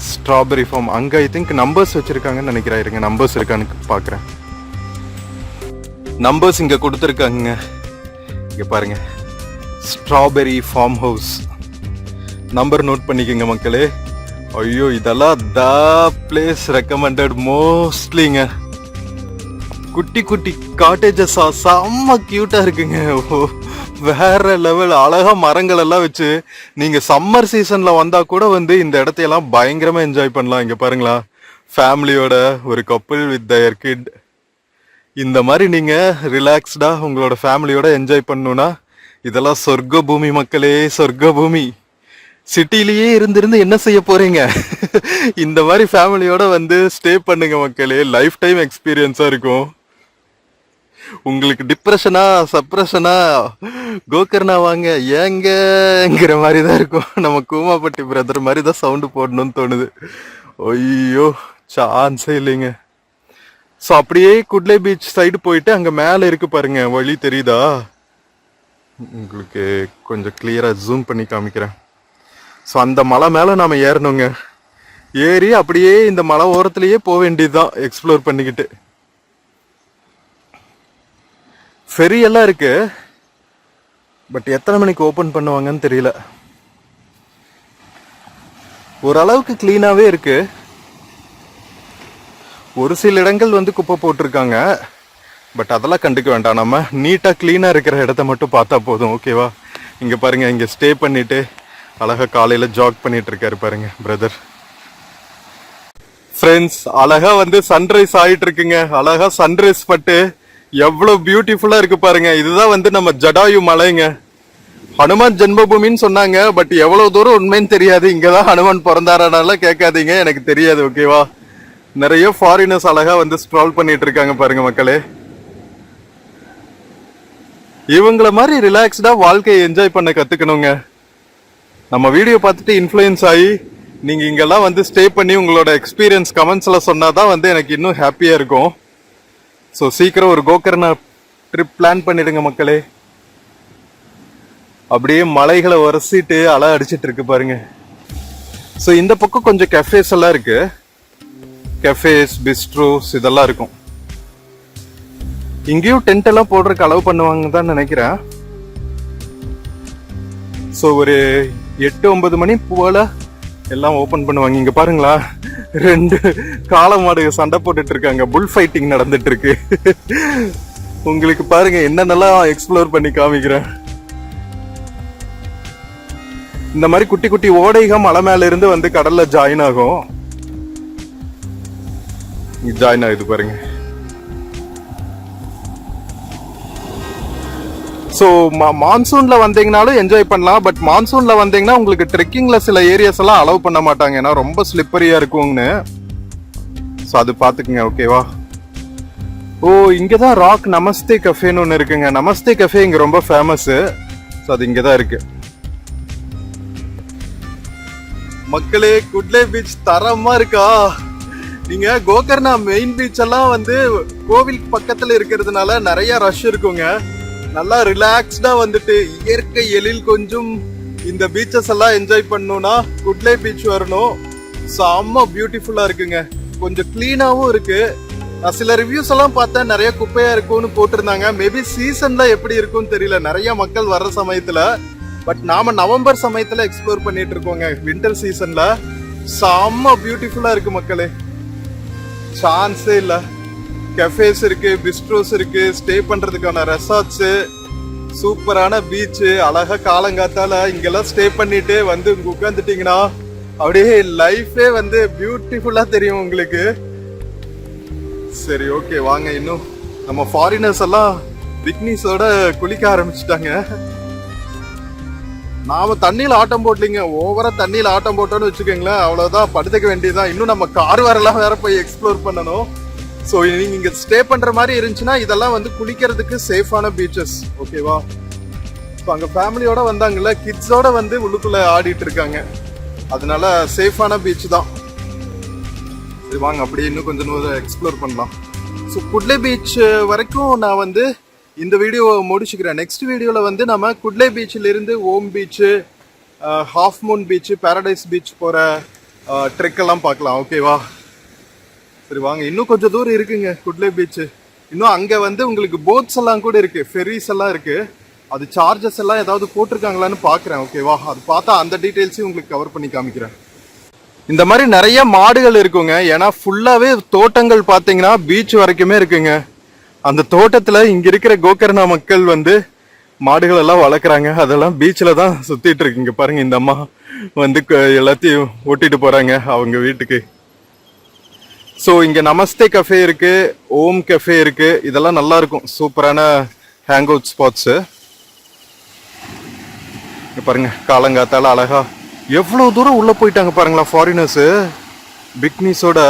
ஸ்ட்ராபெரி ஃபார்ம் அங்க ஐ திங்க் நம்பர்ஸ் வச்சிருக்காங்கன்னு நினைக்கிறேன். இருங்க, நம்பர்ஸ் இருக்கான்னு பாக்குறேன். நம்பர்ஸ் இங்க கொடுத்துருக்காங்க. இங்க பாருங்க, strawberry farm house. Number note பண்ணிக்கோங்க மக்களே. ஐயோ, இதெல்லாம் த பிளேஸ் ரெக்கமெண்டட் மோஸ்ட்லிங்க. குட்டி குட்டி காட்டேஜஸா செம்ம கியூட்டா இருக்குங்க. ஓ வேற லெவல். அழகா மரங்கள் எல்லாம் வச்சு நீங்க சம்மர் சீசன்ல வந்தா கூட வந்து இந்த இடத்தையெல்லாம் பயங்கரமா என்ஜாய் பண்ணலாம். இங்க பாருங்களா, ஃபேமிலியோட ஒரு கப்புள் வித் தயர் கிட், இந்த மாதிரி நீங்க ரிலாக்ஸ்டா உங்களோட ஃபேமிலியோட என்ஜாய் பண்ணணும்னா இதெல்லாம் சொர்க்க பூமி மக்களே, சொர்க்க பூமி. சிட்டிலேயே இருந்திருந்து என்ன செய்ய போறீங்க? இந்த மாதிரி ஃபேமிலியோட வந்து ஸ்டே பண்ணுங்க மக்களே. லைஃப் டைம் எக்ஸ்பீரியன்ஸா இருக்கும். உங்களுக்கு டிப்ரெஷனா சப்ரெஷனா கோகர்னா வாங்க ஏங்கிற மாதிரி தான் இருக்கும். நம்ம கூமாப்பட்டி பிரதர் மாதிரி தான் சவுண்டு போடணும்னு தோணுது. ஐயோ சான்ஸே இல்லைங்க. ஸோ அப்படியே குட்லே பீச் சைடு போயிட்டு அங்கே மேலே இருக்கு பாருங்க, வழி தெரியுதா உங்களுக்கு? கொஞ்சம் கிளியரா ஜூம் பண்ணி காமிக்கிறேன். ஸோ அந்த மலை மேலே நாம ஏறணுங்க. ஏறி அப்படியே இந்த மலை ஓரத்துலயே போக வேண்டியதுதான், எக்ஸ்ப்ளோர் பண்ணிக்கிட்டு. ஃபெரி எல்லாம் இருக்கு, பட் எத்தனை மணிக்கு ஓபன் பண்ணுவாங்கன்னு தெரியல. ஓரளவுக்கு கிளீனாவே இருக்கு. ஒரு சில இடங்கள் வந்து குப்பை போட்டிருக்காங்க, பட் அதெல்லாம் கண்டுக்க வேண்டாம். நம்ம நீட்டா கிளீனா இருக்கிற இடத்த மட்டும் பார்த்தா போதும், ஓகேவா? இங்க பாருங்க, இங்க ஸ்டே பண்ணிட்டு அழகா காலையில ஜாக் பண்ணிட்டு இருக்காரு பாருங்க பிரதர். ஃப்ரெண்ட்ஸ், அழகா வந்து சன்ரைஸ் ஆயிட்டு இருக்குங்க. அழகா சன்ரைஸ் பட்டு எவ்வளவு பியூட்டிஃபுல்லா இருக்கு பாருங்க. இதுதான் வந்து நம்ம ஜடாயு மலைங்க. ஹனுமான் ஜென்மபூமின்னு சொன்னாங்க, பட் எவ்வளவு தூரம் உண்மைன்னு தெரியாது. இங்கதான் ஹனுமான் பிறந்தாரனால கேட்காதீங்க, எனக்கு தெரியாது, ஓகேவா? நிறைய ஃபாரினர்ஸ் அழகா வந்து ஸ்க்ரால் பண்ணிட்டு இருக்காங்க பாருங்க மக்களே. இவங்கள மாதிரி ரிலாக்ஸ்டா வாழ்க்கையை என்ஜாய் பண்ண கத்துக்கணுங்க. நம்ம வீடியோ பார்த்துட்டு இன்ஃப்ளூயன்ஸ் ஆகி நீங்க இங்கெல்லாம் வந்து ஸ்டே பண்ணி உங்களோட எக்ஸ்பீரியன்ஸ் கமெண்ட்ஸ்ல சொன்னாதான் வந்து எனக்கு இன்னும் ஹாப்பியா இருக்கும். ஸோ சீக்கிரம் ஒரு கோகர்னா ட்ரிப் பிளான் பண்ணிடுங்க மக்களே. அப்படியே மலைகளை உரசிட்டு அலை அடிச்சிட்டு இருக்கு பாருங்க. ஸோ இந்த பக்கம் கொஞ்சம் கஃபேஸ் எல்லாம் இருக்கு. கஃபேஸ், பிஸ்ட்ரோஸ் இதெல்லாம் இருக்கும். இங்கேயும் டென்ட் எல்லாம் போடுறதுக்கு அலோவ் பண்ணுவாங்க தான் நினைக்கிறேன். ஸோ ஒரு 8-9 மணி போல எல்லாம் ஓபன் பண்ணுவாங்க. இங்க பாருங்களா, 2 காளை மாடுக சண்டை போட்டுட்டு இருக்காங்க. புல் ஃபைட்டிங் நடந்துட்டு இருக்கு. உங்களுக்கு பாருங்க என்னென்னலாம் எக்ஸ்ப்ளோர் பண்ணி காமிக்கிறேன். இந்த மாதிரி குட்டி குட்டி ஓடைக மலை மேல இருந்து வந்து கடல்ல ஜாயின் ஆகும். ஜாயின் ஆகுது பாருங்க. ஸோ மான்சூன்ல வந்தீங்கனாலும் என்ஜாய் பண்ணலாம். பட் மான்சூன்ல வந்தீங்கன்னா உங்களுக்கு ட்ரெக்கிங்ல சில ஏரியாஸ் எல்லாம் அலோவ் பண்ண மாட்டாங்க, ஏன்னா ரொம்ப ஸ்லிப்பரியா இருக்கும்னு. ஸோ அது பாத்துக்குங்க, ஓகேவா? ஓ, இங்கதான் ராக் நமஸ்தே கஃபேன்னு ஒன்று இருக்குங்க. நமஸ்தே கஃபே இங்க ரொம்ப ஃபேமஸ். ஸோ அது இங்கதான் இருக்கு மக்களே. குட்லே பீச் தரமா இருக்கா? நீங்க கோகர்ணா மெயின் பீச் எல்லாம் வந்து கோவில் பக்கத்துல இருக்கிறதுனால நிறைய ரஷ் இருக்குங்க. நல்லா ரிலாக்ஸ்டா வந்துட்டு இயற்கை எழில் கொஞ்சம் இந்த பீச்சஸ் எல்லாம் என்ஜாய் பண்ணணும்னா குட்லே பீச் வரணும். செம்ம பியூட்டிஃபுல்லா இருக்குங்க. கொஞ்சம் கிளீனாவும் இருக்கு. நான் சில ரிவ்யூஸ் எல்லாம் பார்த்தேன், நிறைய குப்பையா இருக்கும்னு போட்டிருந்தாங்க. மேபி சீசன்ல எப்படி இருக்கும்னு தெரியல, நிறைய மக்கள் வர்ற சமயத்துல. பட் நாம நவம்பர் சமயத்துல எக்ஸ்ப்ளோர் பண்ணிட்டு இருக்கோங்க, வின்டர் சீசன்ல. செம்ம பியூட்டிஃபுல்லா இருக்கு மக்களே, சான்ஸே இல்ல. கஃபேஸ் இருக்கு, பிஸ்ட்ரோஸ் இருக்கு, ஸ்டே பண்றதுக்கான ரெசார்ட்ஸ், சூப்பரான பீச். அழகா காலங்காத்தால இங்கெல்லாம் ஸ்டே பண்ணிட்டு வந்து இங்க உட்காந்துட்டீங்கன்னா அப்படியே லைஃபே வந்து பியூட்டிஃபுல்லா தெரியும் உங்களுக்கு. சரி, ஓகே, வாங்க. இன்னும் நம்ம ஃபாரினர்ஸ் எல்லாம் பிக்னிஸோட குளிக்க ஆரம்பிச்சுட்டாங்க. நாம தண்ணியில ஆட்டம் போடலீங்க, ஓவரா தண்ணியில ஆட்டம் போட்டோன்னு வச்சுக்கோங்களேன், அவ்வளவுதான், படுத்துக்க வேண்டியதுதான். இன்னும் நம்ம கார் வரலாம் வேற போய் எக்ஸ்ப்ளோர் பண்ணணும். ஸோ நீங்க இங்க ஸ்டே பண்ற மாதிரி இருந்துச்சுன்னா இதெல்லாம் வந்து குளிக்கிறதுக்கு சேஃபான பீச்சஸ், ஓகேவா? இப்போ அங்க ஃபேமிலியோட வந்தாங்கல்ல, கிட்ஸோட வந்து உள்ளுக்குள்ள ஆடிட்டு இருக்காங்க, அதனால சேஃபான பீச் தான். சரி, வாங்க அப்படியே இன்னும் கொஞ்சம் எக்ஸ்ப்ளோர் பண்ணலாம். ஸோ குட்லே பீச் வரைக்கும் நான் வந்து இந்த வீடியோ முடிச்சுக்கிறேன். நெக்ஸ்ட் வீடியோவில் வந்து நம்ம குட்லே பீச்சில் இருந்து Om beach, half moon beach, paradise beach போகிற ட்ரெக் எல்லாம் பார்க்கலாம், ஓகேவா? சரி, வாங்க. இன்னும் கொஞ்சம் தூரம் இருக்குங்க குட்லே பீச்சு. இன்னும் அங்கே வந்து உங்களுக்கு போட்ஸ் எல்லாம் கூட இருக்கு, ஃபெரிஸ் எல்லாம் இருக்கு. அது சார்ஜஸ் எல்லாம் ஏதாவது போட்டிருக்காங்களான்னு பார்க்குறேன், ஓகேவா? அது பார்த்தா அந்த டீட்டெயில்ஸையும் உங்களுக்கு கவர் பண்ணி காமிக்கிறேன். இந்த மாதிரி நிறைய மாடுகள் இருக்குங்க, ஏன்னா ஃபுல்லாவே தோட்டங்கள் பார்த்தீங்கன்னா பீச் வரைக்குமே இருக்குங்க. அந்த தோட்டத்துல இங்க இருக்கிற கோகர்ணா மக்கள் வந்து மாடுகள் எல்லாம் வளர்க்குறாங்க. அதெல்லாம் பீச்சில் தான் சுத்திட்டு இருக்குங்க. பாருங்க, இந்த அம்மா வந்து எல்லாத்தையும் ஓட்டிட்டு போறாங்க அவங்க வீட்டுக்கு. ஸோ இங்க நமஸ்தே கஃபே இருக்கு, ஓம் கஃபே இருக்கு. இதெல்லாம் நல்லா இருக்கும், சூப்பரான ஹேங் அவுட் ஸ்பாட்ஸ். பாருங்க, காலங்காத்தால அழகா எவ்வளவு தூரம் உள்ள போயிட்டாங்க பாருங்களா ஃபாரினர்ஸ் பிக்னிஸோட.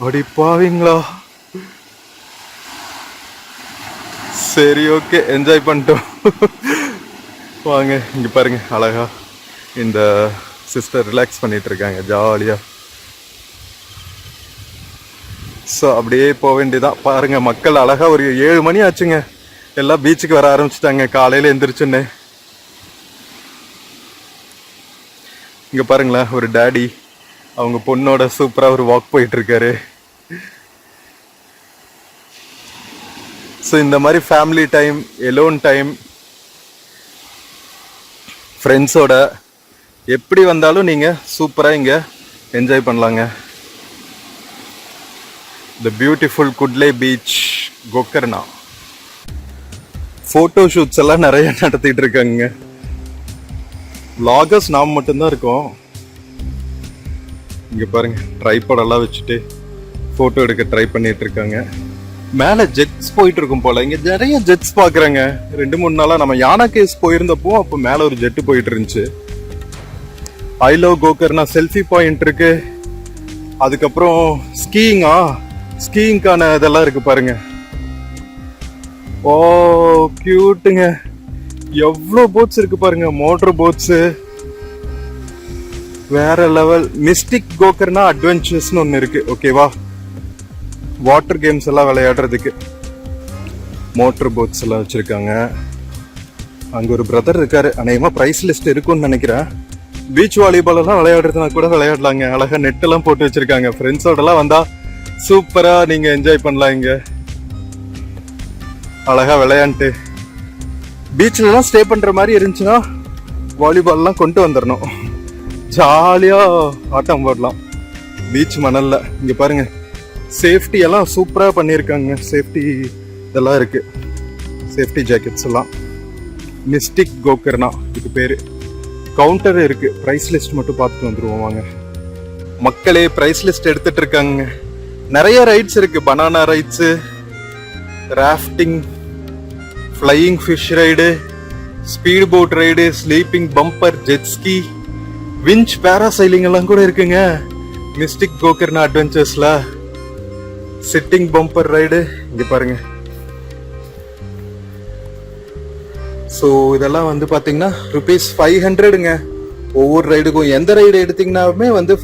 அடிப்பாவீங்களா? சரி, ஓகே, என்ஜாய் பண்ணிட்டோம். வாங்க, இங்க பாருங்க, அழகா இந்த சிஸ்டர் ரிலாக்ஸ் பண்ணிட்டு இருக்காங்க ஜாலியா. ஸோ அப்படியே போக வேண்டியதான். பாருங்க, மக்கள் அழகா ஒரு 7 மணி ஆச்சுங்க, எல்லாம் பீச்சுக்கு வர ஆரம்பிச்சிட்டாங்க காலையில எந்திரிச்சுன்னு. இங்க பாருங்களேன், ஒரு டாடி அவங்க பொண்ணோட சூப்பரா ஒரு வாக் போயிட்டு இருக்காரு. ஸோ இந்த மாதிரி ஃபேமிலி டைம், எலோன் டைம், ஃப்ரெண்ட்ஸோட எப்படி வந்தாலும் நீங்க சூப்பரா இங்க என்ஜாய் பண்ணலாங்க. The beautiful குட்லே beach, Gokarna. Photo shoots எல்லாம் நிறைய நடத்திட்டு இருக்காங்க. vloggers நாம் மட்டும்தான் இருக்கோம். இங்க பாருங்க, ட்ரைபாட் எல்லாம் வச்சுட்டு போட்டோ எடுக்க ட்ரை பண்ணிட்டு இருக்காங்க. மேல ஜெட்ஸ் போயிட்டு இருக்கும் போல. இங்க நிறைய ஜெட்ஸ் பாக்குறாங்க. 2-3 நாளா நம்ம யானா கேஸ் போயிருந்தப்போ அப்போ மேல ஒரு ஜெட் போயிட்டு இருந்துச்சு. I love Gokarna selfie point இருக்கு. அதுக்கப்புறம் ஸ்கீயிங்கான இதெல்லாம் இருக்கு பாருங்க. ஓ கியூட்டுங்க, எவ்வளவு போட்ஸ் இருக்கு பாருங்க, மோட்டர் போட்ஸ் வேற லெவல். மிஸ்டிக் கோகர்ணா அட்வென்ச்சர்ஸ்னு ஒன்னு இருக்கு, ஓகேவா? வாட்டர் கேம்ஸ் எல்லாம் விளையாடுறதுக்கு மோட்டர் போட்ஸ் எல்லாம் வச்சிருக்காங்க. அங்க ஒரு பிரதர் இருக்காரு, அநேகமா பிரைஸ் லிஸ்ட் இருக்கும்னு நினைக்கிறேன். பீச் வாலிபால் எல்லாம் விளையாடுறதுனா கூட விளையாடலாங்க. அழகா நெட் எல்லாம் போட்டு வச்சிருக்காங்க. ஃப்ரெண்ட்ஸோட எல்லாம் வந்தா சூப்பரா நீங்க என்ஜாய் பண்ணலாம். இங்க அழகா விளையாண்டு பீச்ல எல்லாம் ஸ்டே பண்ற மாதிரி இருந்துச்சுன்னா வாலிபால் எல்லாம் கொண்டு வந்துடணும், ஜாலியா ஆட்டம் போடலாம் பீச் மணல்ல. இங்க பாருங்க, சேஃப்டி எல்லாம் சூப்பரா பண்ணிருக்காங்க. சேஃப்டி இதெல்லாம் இருக்கு, சேஃப்டி ஜாக்கெட்ஸ் எல்லாம். மிஸ்டிக் கோகர்ணா இதுக்கு பேரு. கவுண்டர் இருக்கு, பிரைஸ் லிஸ்ட் மட்டும் பார்த்துட்டு வந்துருவோம் வாங்க. மக்களே பிரைஸ் லிஸ்ட் எடுத்துட்டு இருக்காங்க. நிறைய ரைட்ஸ் இருக்கு, banana rides, rafting, flying fish ride, speed boat ride, sleeping bumper, jet ski, winch, parasailing எல்லாம் கூட இருக்குங்க மிஸ்டிக் கோகர்ணா அட்வென்ச்சர்ஸ்ல. சிட்டிங் பம்பர் ரைடு இங்க பாருங்க. ஸோ இதெல்லாம் வந்து பாத்தீங்கன்னா ₹500ங்க ஒவ்வொரு ரைடுக்கும் எந்த ரைடு எடுத்தீங்கன்னாலுமே வந்து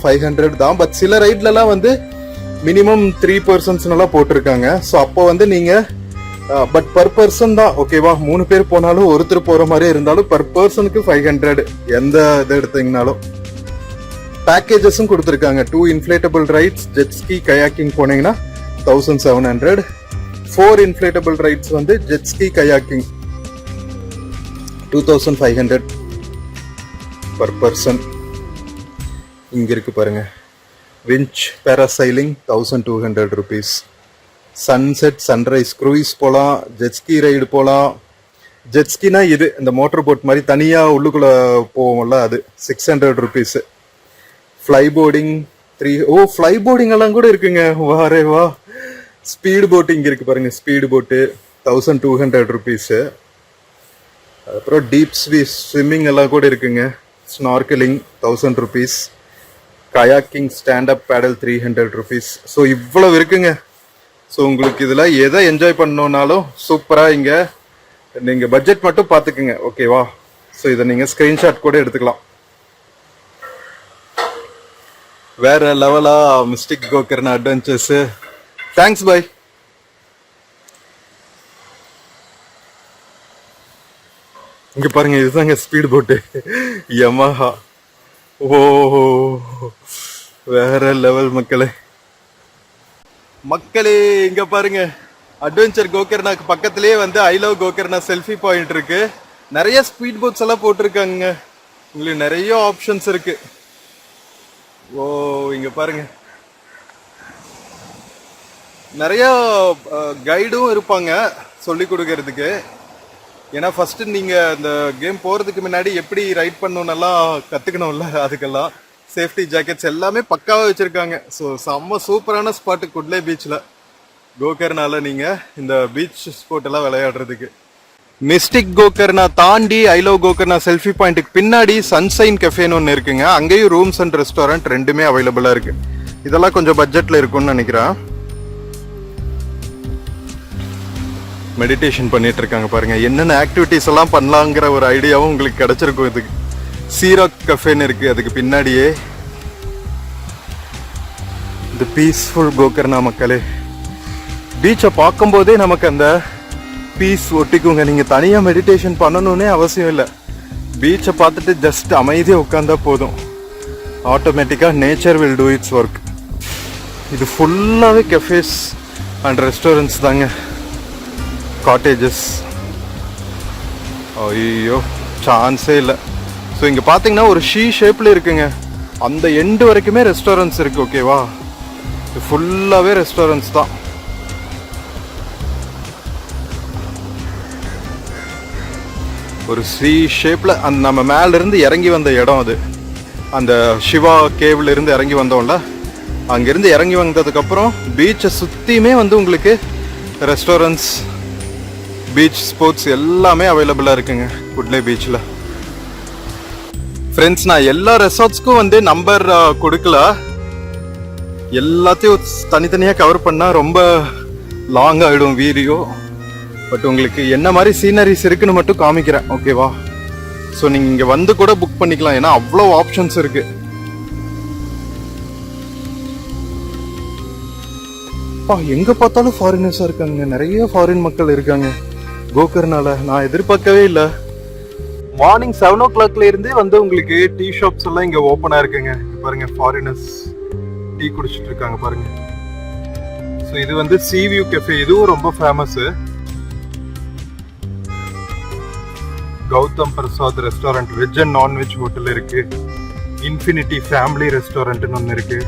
500 தான். பட் சில ரைட்லலாம் வந்து மினிமம் 3 பர்சன்ஸ்லாம் போட்டிருக்காங்க. ஸோ அப்போ வந்து நீங்க பட் பர் பர்சன் தான் ஓகேவா. 3 பேர் போனாலும் ஒருத்தர் போற மாதிரி இருந்தாலும் பர் பர்சனுக்கு 500 எந்த இது எடுத்தீங்கனாலும். பேக்கேஜஸும் கொடுத்துருக்காங்க. 2 இன்ஃபிளேட்டபிள் ரைட்ஸ் ஜெட்ஸ்கி கயாக்கிங் போனீங்கன்னா 1700. 4 இன்ஃபிளேட்டபிள் ரைட்ஸ் வந்து ஜெட்ஸ்கி கயாக்கிங் 2500 பர் பர்சன். இங்க இருக்கு பாருங்க, winch parasailing 1200 rupees. Sunset sunrise cruise போலாம், ஜெட்ஸ்கி ரைடு போலாம். ஜெட்ஸ்கினா இது இந்த மோட்டர் போட் மாதிரி தனியா உள்ளுக்குள்ள போவோம்ல, அது 600 rupees. Fly boarding 3 fly boarding எல்லாம் கூட இருக்குங்க. வாரே வா. ஸ்பீடு போட் இங்க இருக்கு பாருங்க, ஸ்பீடு போட்டு 1200 rupees. அப்புறம் டீப் ஸ்விம்மிங் எல்லாம் கூட இருக்குங்க. Snorkelling 1000 rupees. Kayaking stand up paddle 300 rupees. So இவ்வளவு இருக்குங்க. ஸோ உங்களுக்கு இதுல எதை என்ஜாய் பண்ணணும்னாலும் சூப்பரா இங்க நீங்க பட்ஜெட் மட்டும் பாத்துக்குங்க ஓகேவா. ஸோ இதை நீங்க ஸ்கிரீன்ஷாட் கூட எடுத்துக்கலாம். வேற லெவலா mystic Gokarna adventures. Thanks bye. இங்க பாருங்க, இதுதாங்க ஸ்பீடு போட்டு யமஹா. ஓ வேற லெவல் மக்களே. இங்க பாருங்க, அட்வென்ச்சர் கோகர்னாக்கு பக்கத்திலேயே வந்து I love Gokarna selfie point இருக்கு. நிறைய ஸ்பீட் போட்ஸ் எல்லாம் போட்டிருக்காங்க. உங்களுக்கு நிறைய ஆப்ஷன்ஸ் இருக்கு. ஓ இங்க பாருங்க, நிறைய கைடும் இருப்பாங்க சொல்லி கொடுக்கறதுக்கு. ஏன்னா ஃபர்ஸ்ட் நீங்க இந்த கேம் போறதுக்கு முன்னாடி எப்படி ரைட் பண்ணணும்னெல்லாம் கத்துக்கணும்ல, அதுக்கெல்லாம் சேஃப்டி ஜாக்கெட்ஸ் எல்லாமே பக்காவா வச்சிருக்காங்க. ஸோ செம்ம சூப்பரான ஸ்பாட்டு குட்லே பீச்ல கோகர்னால நீங்க இந்த பீச் ஸ்போர்ட் எல்லாம் விளையாடுறதுக்கு. மிஸ்டிக் கோகர்னா தாண்டி ஐ லவ் கோகர்னா செல்ஃபி பாயிண்ட்டுக்கு பின்னாடி சன்ஷைன் கஃபேன்னு ஒன்று இருக்குங்க. அங்கேயும் ரூம்ஸ் அண்ட் ரெஸ்டாரண்ட் ரெண்டுமே அவைலபிளா இருக்கு. இதெல்லாம் கொஞ்சம் பட்ஜெட்ல இருக்கும்னு நினைக்கிறேன். மெடிடேஷன் பண்ணிட்டு இருக்காங்க பாருங்க. என்னென்ன ஆக்டிவிட்டிஸ் எல்லாம் பண்ணலாங்கிற ஒரு ஐடியாவும் உங்களுக்கு கிடைச்சிருக்கும். இதுக்கு சீராக் கஃபேன்னு இருக்கு அதுக்கு பின்னாடியே. இந்த பீஸ்ஃபுல் கோகர்னா மக்களே. பீச்சை பார்க்கும் போதே நமக்கு அந்த பீஸ் ஒட்டிக்குங்க. நீங்க தனியா மெடிடேஷன் பண்ணணும்னே அவசியம் இல்லை. பீச்சை பார்த்துட்டு ஜஸ்ட் அமைதியாக உட்காந்தா போதும். ஆட்டோமேட்டிக்கா nature will do it's work. இது ஃபுல்லாவே கஃபேஸ் அண்ட் ரெஸ்டாரண்ட்ஸ் தாங்க. காட்டேஜஸ் ஐயோ சான்ஸே இல்லை. ஸோ இங்கே பார்த்தீங்கன்னா ஒரு ஷீ ஷேப்பில் இருக்குங்க. அந்த எண்டு வரைக்குமே ரெஸ்டாரண்ட்ஸ் இருக்கு ஓகேவா. ஃபுல்லாகவே ரெஸ்டாரண்ட்ஸ் தான். ஒரு ஷீ ஷேப்பில் அந்த நம்ம மேலேருந்து இறங்கி வந்த இடம் அது. அந்த சிவா கேவ்ல இருந்து இறங்கி வந்தோம்ல, அங்கேருந்து இறங்கி வந்ததுக்கப்புறம் பீச்சை சுற்றியுமே வந்து உங்களுக்கு ரெஸ்டாரண்ட்ஸ், பீச் ஸ்போர்ட்ஸ் எல்லாமே அவைலபிளாக இருக்குங்க குட்லே பீச்சில். ஃப்ரெண்ட்ஸ், நான் எல்லா ரெசார்ட்ஸ்க்கும் வந்து நம்பர் கொடுக்கல. எல்லாத்தையும் தனித்தனியாக கவர் பண்ணால் ரொம்ப லாங் ஆகிடும் வீடியோ. பட் உங்களுக்கு என்ன மாதிரி சீனரிஸ் இருக்குன்னு மட்டும் காமிக்கிறேன் ஓகேவா. ஸோ நீங்கள் இங்கே வந்து கூட புக் பண்ணிக்கலாம். ஏன்னா அவ்வளோ ஆப்ஷன்ஸ் இருக்கு. எங்க பார்த்தாலும் ஃபாரினர்ஸா இருக்காங்க. நிறைய ஃபாரின் மக்கள் இருக்காங்க கோகர்னால. நான் எதிர்பார்க்கவே இல்லை. மார்னிங் 7 o'clockல இருந்தே வந்து உங்களுக்கு டீ ஷாப்ஸ் எல்லாம் இங்க ஓப்பனா இருக்குங்க. பாருங்க, ஃபாரினர்ஸ் டீ குடிச்சிட்டு இருக்காங்க பாருங்க. ஸோ இது வந்து சீ வியூ கெஃபே. இதுவும் ரொம்ப famous. Gautham Prasad restaurant veg and nonveg hotel இருக்கு. இன்ஃபினிட்டி ஃபேமிலி ரெஸ்டாரண்ட்னு ஒன்று இருக்கு.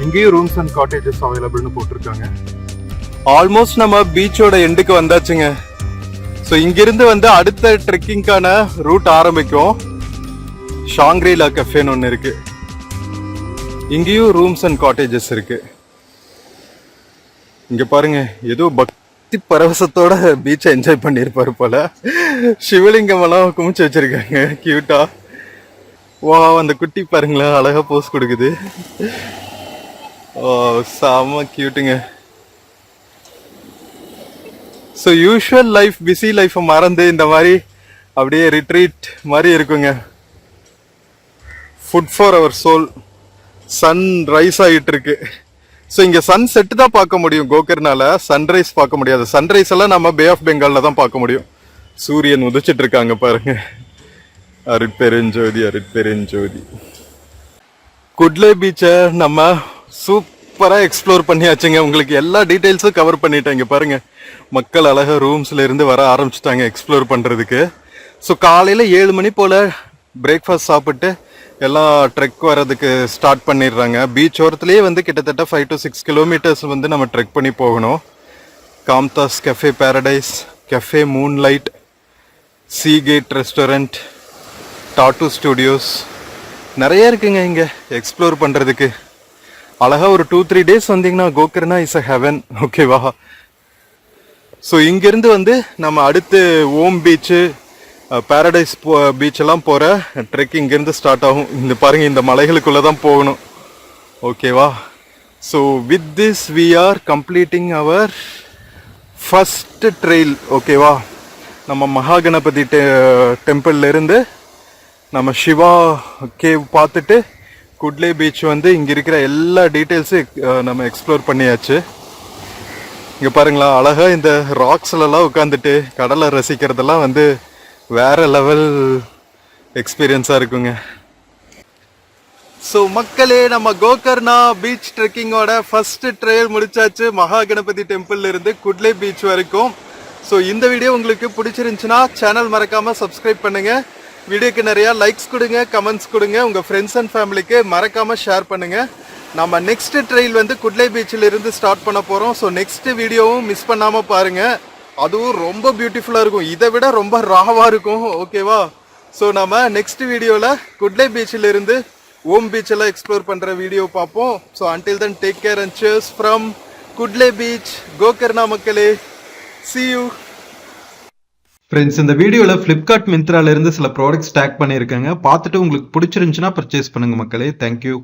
இங்கேயும் ரூம்ஸ் அண்ட் காட்டேஜஸ் அவைலபிள்னு போட்டிருக்காங்க. ஆல்மோஸ்ட் நம்ம பீச்சோட எண்டுக்கு வந்தாச்சுங்க. ஸோ இங்கிருந்து வந்து அடுத்த ட்ரெக்கிங்கான ரூட் ஆரம்பிக்கும். ஷாங்க்ரீலா கஃபேன்னு ஒன்று இருக்கு. இங்கேயும் ரூம்ஸ் அண்ட் காட்டேஜஸ் இருக்கு. இங்க பாருங்க, ஏதோ பக்தி பரவசத்தோட பீச்சை என்ஜாய் பண்ணியிருப்பாரு போல. சிவலிங்கம் எல்லாம் குமிச்சு வச்சிருக்காங்க கியூட்டா. வா, அந்த குட்டி பாருங்களேன், அழகா போஸ் கொடுக்குது. ஓ செம கியூட்டுங்க. ஸோ யூஷுவல் லைஃப், பிஸி லைஃப்பை மறந்து இந்த மாதிரி அப்படியே ரிட்ரீட் மாதிரி இருக்குங்க. Food for our soul. Sunrise ஆகிட்டு இருக்கு. ஸோ இங்கே சன் செட்டு தான் பார்க்க முடியும் கோகர்னால, சன்ரைஸ் பார்க்க முடியாது. சன்ரைஸ் எல்லாம் நம்ம பே ஆஃப் பெங்காலில் தான் பார்க்க முடியும். சூரியன் உதிச்சிட்டு இருக்காங்க பாருங்க. அருட்பெருஞ்சோதி அருட்பெருஞ்சோதி. குட்லே பீச்சை நம்ம சூப்பராக எக்ஸ்ப்ளோர் பண்ணியாச்சுங்க. உங்களுக்கு எல்லா டீட்டெயில்ஸும் கவர் பண்ணிட்டேங்க பாருங்க. மக்கள் அழகாக ரூம்ஸ்ல இருந்து வர ஆரம்பிச்சிட்டாங்க எக்ஸ்ப்ளோர் பண்ணுறதுக்கு. ஸோ காலையில் 7 மணி போல் பிரேக்ஃபாஸ்ட் சாப்பிட்டு எல்லாம் ட்ரெக் வர்றதுக்கு ஸ்டார்ட் பண்ணிடுறாங்க. பீச் ஓரத்துலேயே வந்து கிட்டத்தட்ட 5 to 6 கிலோமீட்டர்ஸ் வந்து நம்ம ட்ரெக் பண்ணி போகணும். Kamdas cafe paradise, cafe moonlight, seagate restaurant, tattoo studios, நிறைய இருக்குங்க இங்கே எக்ஸ்ப்ளோர் பண்ணுறதுக்கு. அழகாக ஒரு 2-3 days வந்தீங்கன்னா கோகர்னா இஸ் அ ஹெவன். ஓகேவா? ஸோ இங்கேருந்து வந்து நம்ம அடுத்து ஓம் பீச்சு, பேரடைஸ் பீச்செல்லாம் போகிற ட்ரெக் இங்கேருந்து ஸ்டார்ட் ஆகும். இந்த பாருங்கள், இந்த மலைகளுக்குள்ளே தான் போகணும். ஓகேவா? So with this we are completing our first trail. ஓகேவா? நம்ம மகாகணபதி டெம்பிள்லேருந்து நம்ம சிவா கேவ் பார்த்துட்டு குட்லே பீச் வந்து இங்கே இருக்கிற எல்லா டீட்டெயில்ஸும் நம்ம எக்ஸ்ப்ளோர் பண்ணியாச்சு. இங்கே பாருங்களா, அழகாக இந்த ராக்ஸ்லலாம் உட்காந்துட்டு கடலை ரசிக்கிறதெல்லாம் வந்து வேற லெவல் எக்ஸ்பீரியன்ஸாக இருக்குங்க. ஸோ மக்களே, நம்ம கோகர்னா பீச் ட்ரெக்கிங்கோட ஃபர்ஸ்ட் ட்ரெயில் முடிச்சாச்சு. மகாகணபதி டெம்பிள் இருந்து குட்லே பீச் வரைக்கும். ஸோ இந்த வீடியோ உங்களுக்கு பிடிச்சிருந்துச்சுன்னா சேனல் மறக்காமல் சப்ஸ்கிரைப் பண்ணுங்கள். வீடியோக்கு நிறையா லைக்ஸ் கொடுங்க, கமெண்ட்ஸ் கொடுங்க. உங்கள் ஃப்ரெண்ட்ஸ் அண்ட் ஃபேமிலிக்கு மறக்காமல் ஷேர் பண்ணுங்கள். நம்ம நெக்ஸ்ட் ட்ரெயில் வந்து குட்லே பீச்சில் இருந்து ஸ்டார்ட் பண்ண போகிறோம். ஸோ நெக்ஸ்ட் வீடியோவும் மிஸ் பண்ணாமல் பாருங்கள். அதுவும் ரொம்ப பியூட்டிஃபுல்லாக இருக்கும், இதை விட ரொம்ப ராவாக இருக்கும். ஓகேவா? ஸோ நம்ம நெக்ஸ்ட் வீடியோவில் குட்லே பீச்சில் இருந்து ஓம் பீச்செல்லாம் எக்ஸ்ப்ளோர் பண்ணுற வீடியோ பார்ப்போம். So until then take care and cheers from குட்லே beach, Gokarna மக்களே. see you. ஃப்ரெண்ட்ஸ், இந்த வீடியோவில் ஃப்ளிப்கார்ட் மிந்த்ரால இருந்து சில ப்ராடக்ட்ஸ் டேக் பண்ணியிருக்காங்க. பார்த்துட்டு உங்களுக்கு பிடிச்சிருந்துச்சுன்னா பர்ச்சேஸ் பண்ணுங்க மக்களே. தேங்க்யூ.